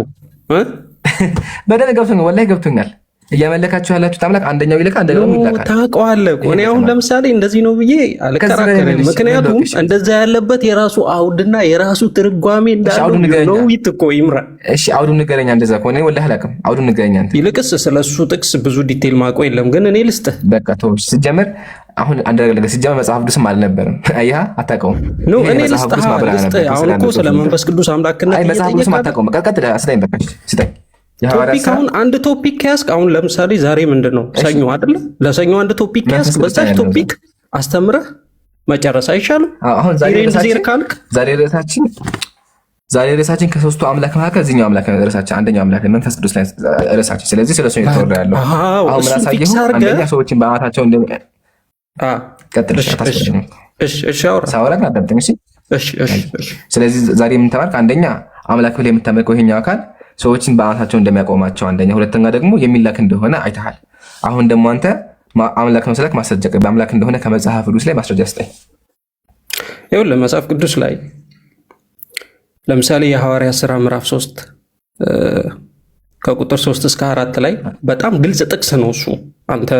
በደንብ ገብቶኛል፣ ወላሂ ገብቶኛል። እያመለካችሁ ያላችሁት አምላክ አንደኛው ይልካ አንደኛው ይላካል። ታውቀዋለህ እኮ እኔ አሁን ለምሳሌ እንደዚህ ነው ብዬ አልከራከርም። ምክንያቱም እንደዛ ያለበት የራሱ አውድና የራሱ ትርጓሜ እንዳለው ነው ይትኮ ይምራል። እሺ አውዱን ንገረኛ። እንደዛ ከሆነ ወላሂ አላውቅም። አውዱን ንገረኛ አንተ። ይልቅስ ስለሱ ጥቅስ ብዙ ዲቴል ማውቀው የለም፣ ግን እኔ ልስጥህ። በቃ ተው ሲጀመር አሁን አንድ ነገር ለገ ሲጀመር መጽሐፍ ቅዱስም አልነበረም። አያህ አታውቀውም ነው። እኔ ልስጥህ አሁን እኮ ስለ መንፈስ ቅዱስ አምላክነት መጽሐፍ ቅዱስም አታውቀውም። በቃ ቀጥታ አስለኝ በቃ ስጠኝ። ቶፒክ አሁን አንድ ቶፒክ ከያዝክ አሁን ለምሳሌ ዛሬ ምንድን ነው ሰኞ አይደለ? ለሰኞ አንድ ቶፒክ ከያዝክ በዛች ቶፒክ አስተምረህ መጨረስ አይሻልም? አሁን ዛሬ ርዕሳችን ከሶስቱ አምላክ መካከል እዚህኛው አምላክ ነው ርዕሳችን፣ አንደኛው አምላክ መንፈስ ቅዱስ ላይ ርዕሳችን። ስለዚህ ስለሱ ነው የተወራ ያለው። አሁን ምን አሳየሁ? አንደኛ ሰዎችን በአማታቸው ስለዚህ ዛሬ የምንተማርክ አንደኛ አምላክ ብለህ የምታመልከው ይሄኛው አካል ሰዎችን በአማታቸው እንደሚያቆማቸው አንደኛ፣ ሁለተኛ ደግሞ የሚላክ እንደሆነ አይተሃል። አሁን ደግሞ አንተ አምላክ ነው ስላክ ማስረጃ በአምላክ እንደሆነ ከመጽሐፍ ቅዱስ ላይ ማስረጃ ስጠኝ። ይኸውልህ መጽሐፍ ቅዱስ ላይ ለምሳሌ የሐዋርያት ሥራ ምዕራፍ 3 ከቁጥር 3 እስከ 4 ላይ በጣም ግልጽ ጥቅስ ነው እሱ። አንተ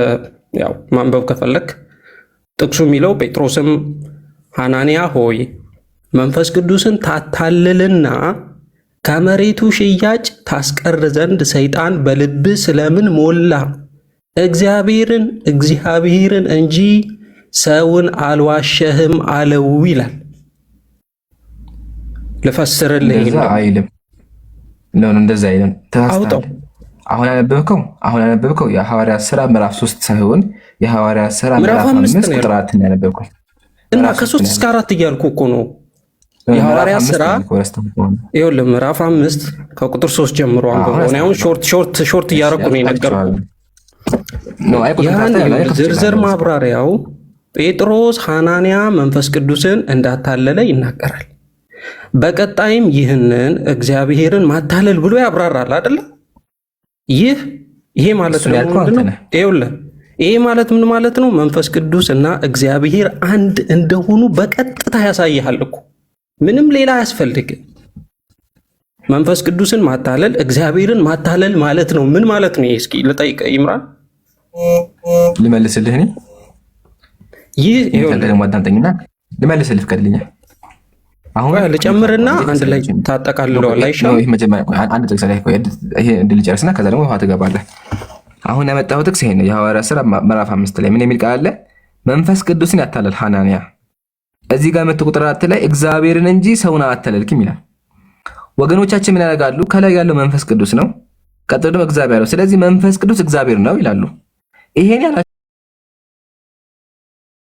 ያው ማንበብ ከፈለክ ጥቅሱ የሚለው ጴጥሮስም ሐናንያ ሆይ መንፈስ ቅዱስን ታታልልና ከመሬቱ ሽያጭ ታስቀር ዘንድ ሰይጣን በልብህ ስለምን ሞላ? እግዚአብሔርን እንጂ ሰውን አልዋሸህም አለው ይላል። ልፈስርልህ አይልም። እንደዛ አይልም። አውጣው። አሁን ያነበብከው የሐዋርያት ሥራ ምዕራፍ 3 ሳይሆን የሐዋርያት ሥራ ምዕራፍ 5 ቁጥር 4 ያነበብከው እና ከ3 እስከ 4 እያልኩ እኮ ነው። የሐዋርያት ሥራ ይኸውልህ ምዕራፍ 5 ከቁጥር 3 ጀምሮ አንብበው። አሁን ሾርት እያደረኩ ነው የነገርኩህ። ዝርዝር ማብራሪያው ጴጥሮስ ሐናንያ መንፈስ ቅዱስን እንዳታለለ ይናገራል። በቀጣይም ይህንን እግዚአብሔርን ማታለል ብሎ ያብራራል አይደለ? ይሄ ማለት ነው ምንድነው? ይኸውልህ ይሄ ማለት ምን ማለት ነው? መንፈስ ቅዱስ እና እግዚአብሔር አንድ እንደሆኑ በቀጥታ ያሳይሃል እኮ ምንም ሌላ አያስፈልግም። መንፈስ ቅዱስን ማታለል እግዚአብሔርን ማታለል ማለት ነው። ምን ማለት ነው? እስኪ ልጠይቅህ ኢምራን፣ ልመልስልህ። ይህ ደግሞ አዳምጠኝና ልመልስልህ ፍቀድልኝ። አሁን ልጨምርና አንድ ላይ ታጠቃልለዋል አይሻልም? አንድ ጥቅስ ላይ ይሄ እንድልጨርስና ከዛ ደግሞ ውሃ ትገባለህ። አሁን ያመጣው ጥቅስ ይሄ ነው። የሐዋርያት ሥራ ምዕራፍ 5 ላይ ምን የሚል ቃል አለ? መንፈስ ቅዱስን ያታለል ሐናንያ። እዚህ ጋር መጥቶ ቁጥር 4 ላይ እግዚአብሔርን እንጂ ሰውን አታለልክም ይላል። ወገኖቻችን ምን ያደርጋሉ? ከላይ ያለው መንፈስ ቅዱስ ነው፣ ቀጥሎ ደግሞ እግዚአብሔር ነው። ስለዚህ መንፈስ ቅዱስ እግዚአብሔር ነው ይላሉ። ይሄን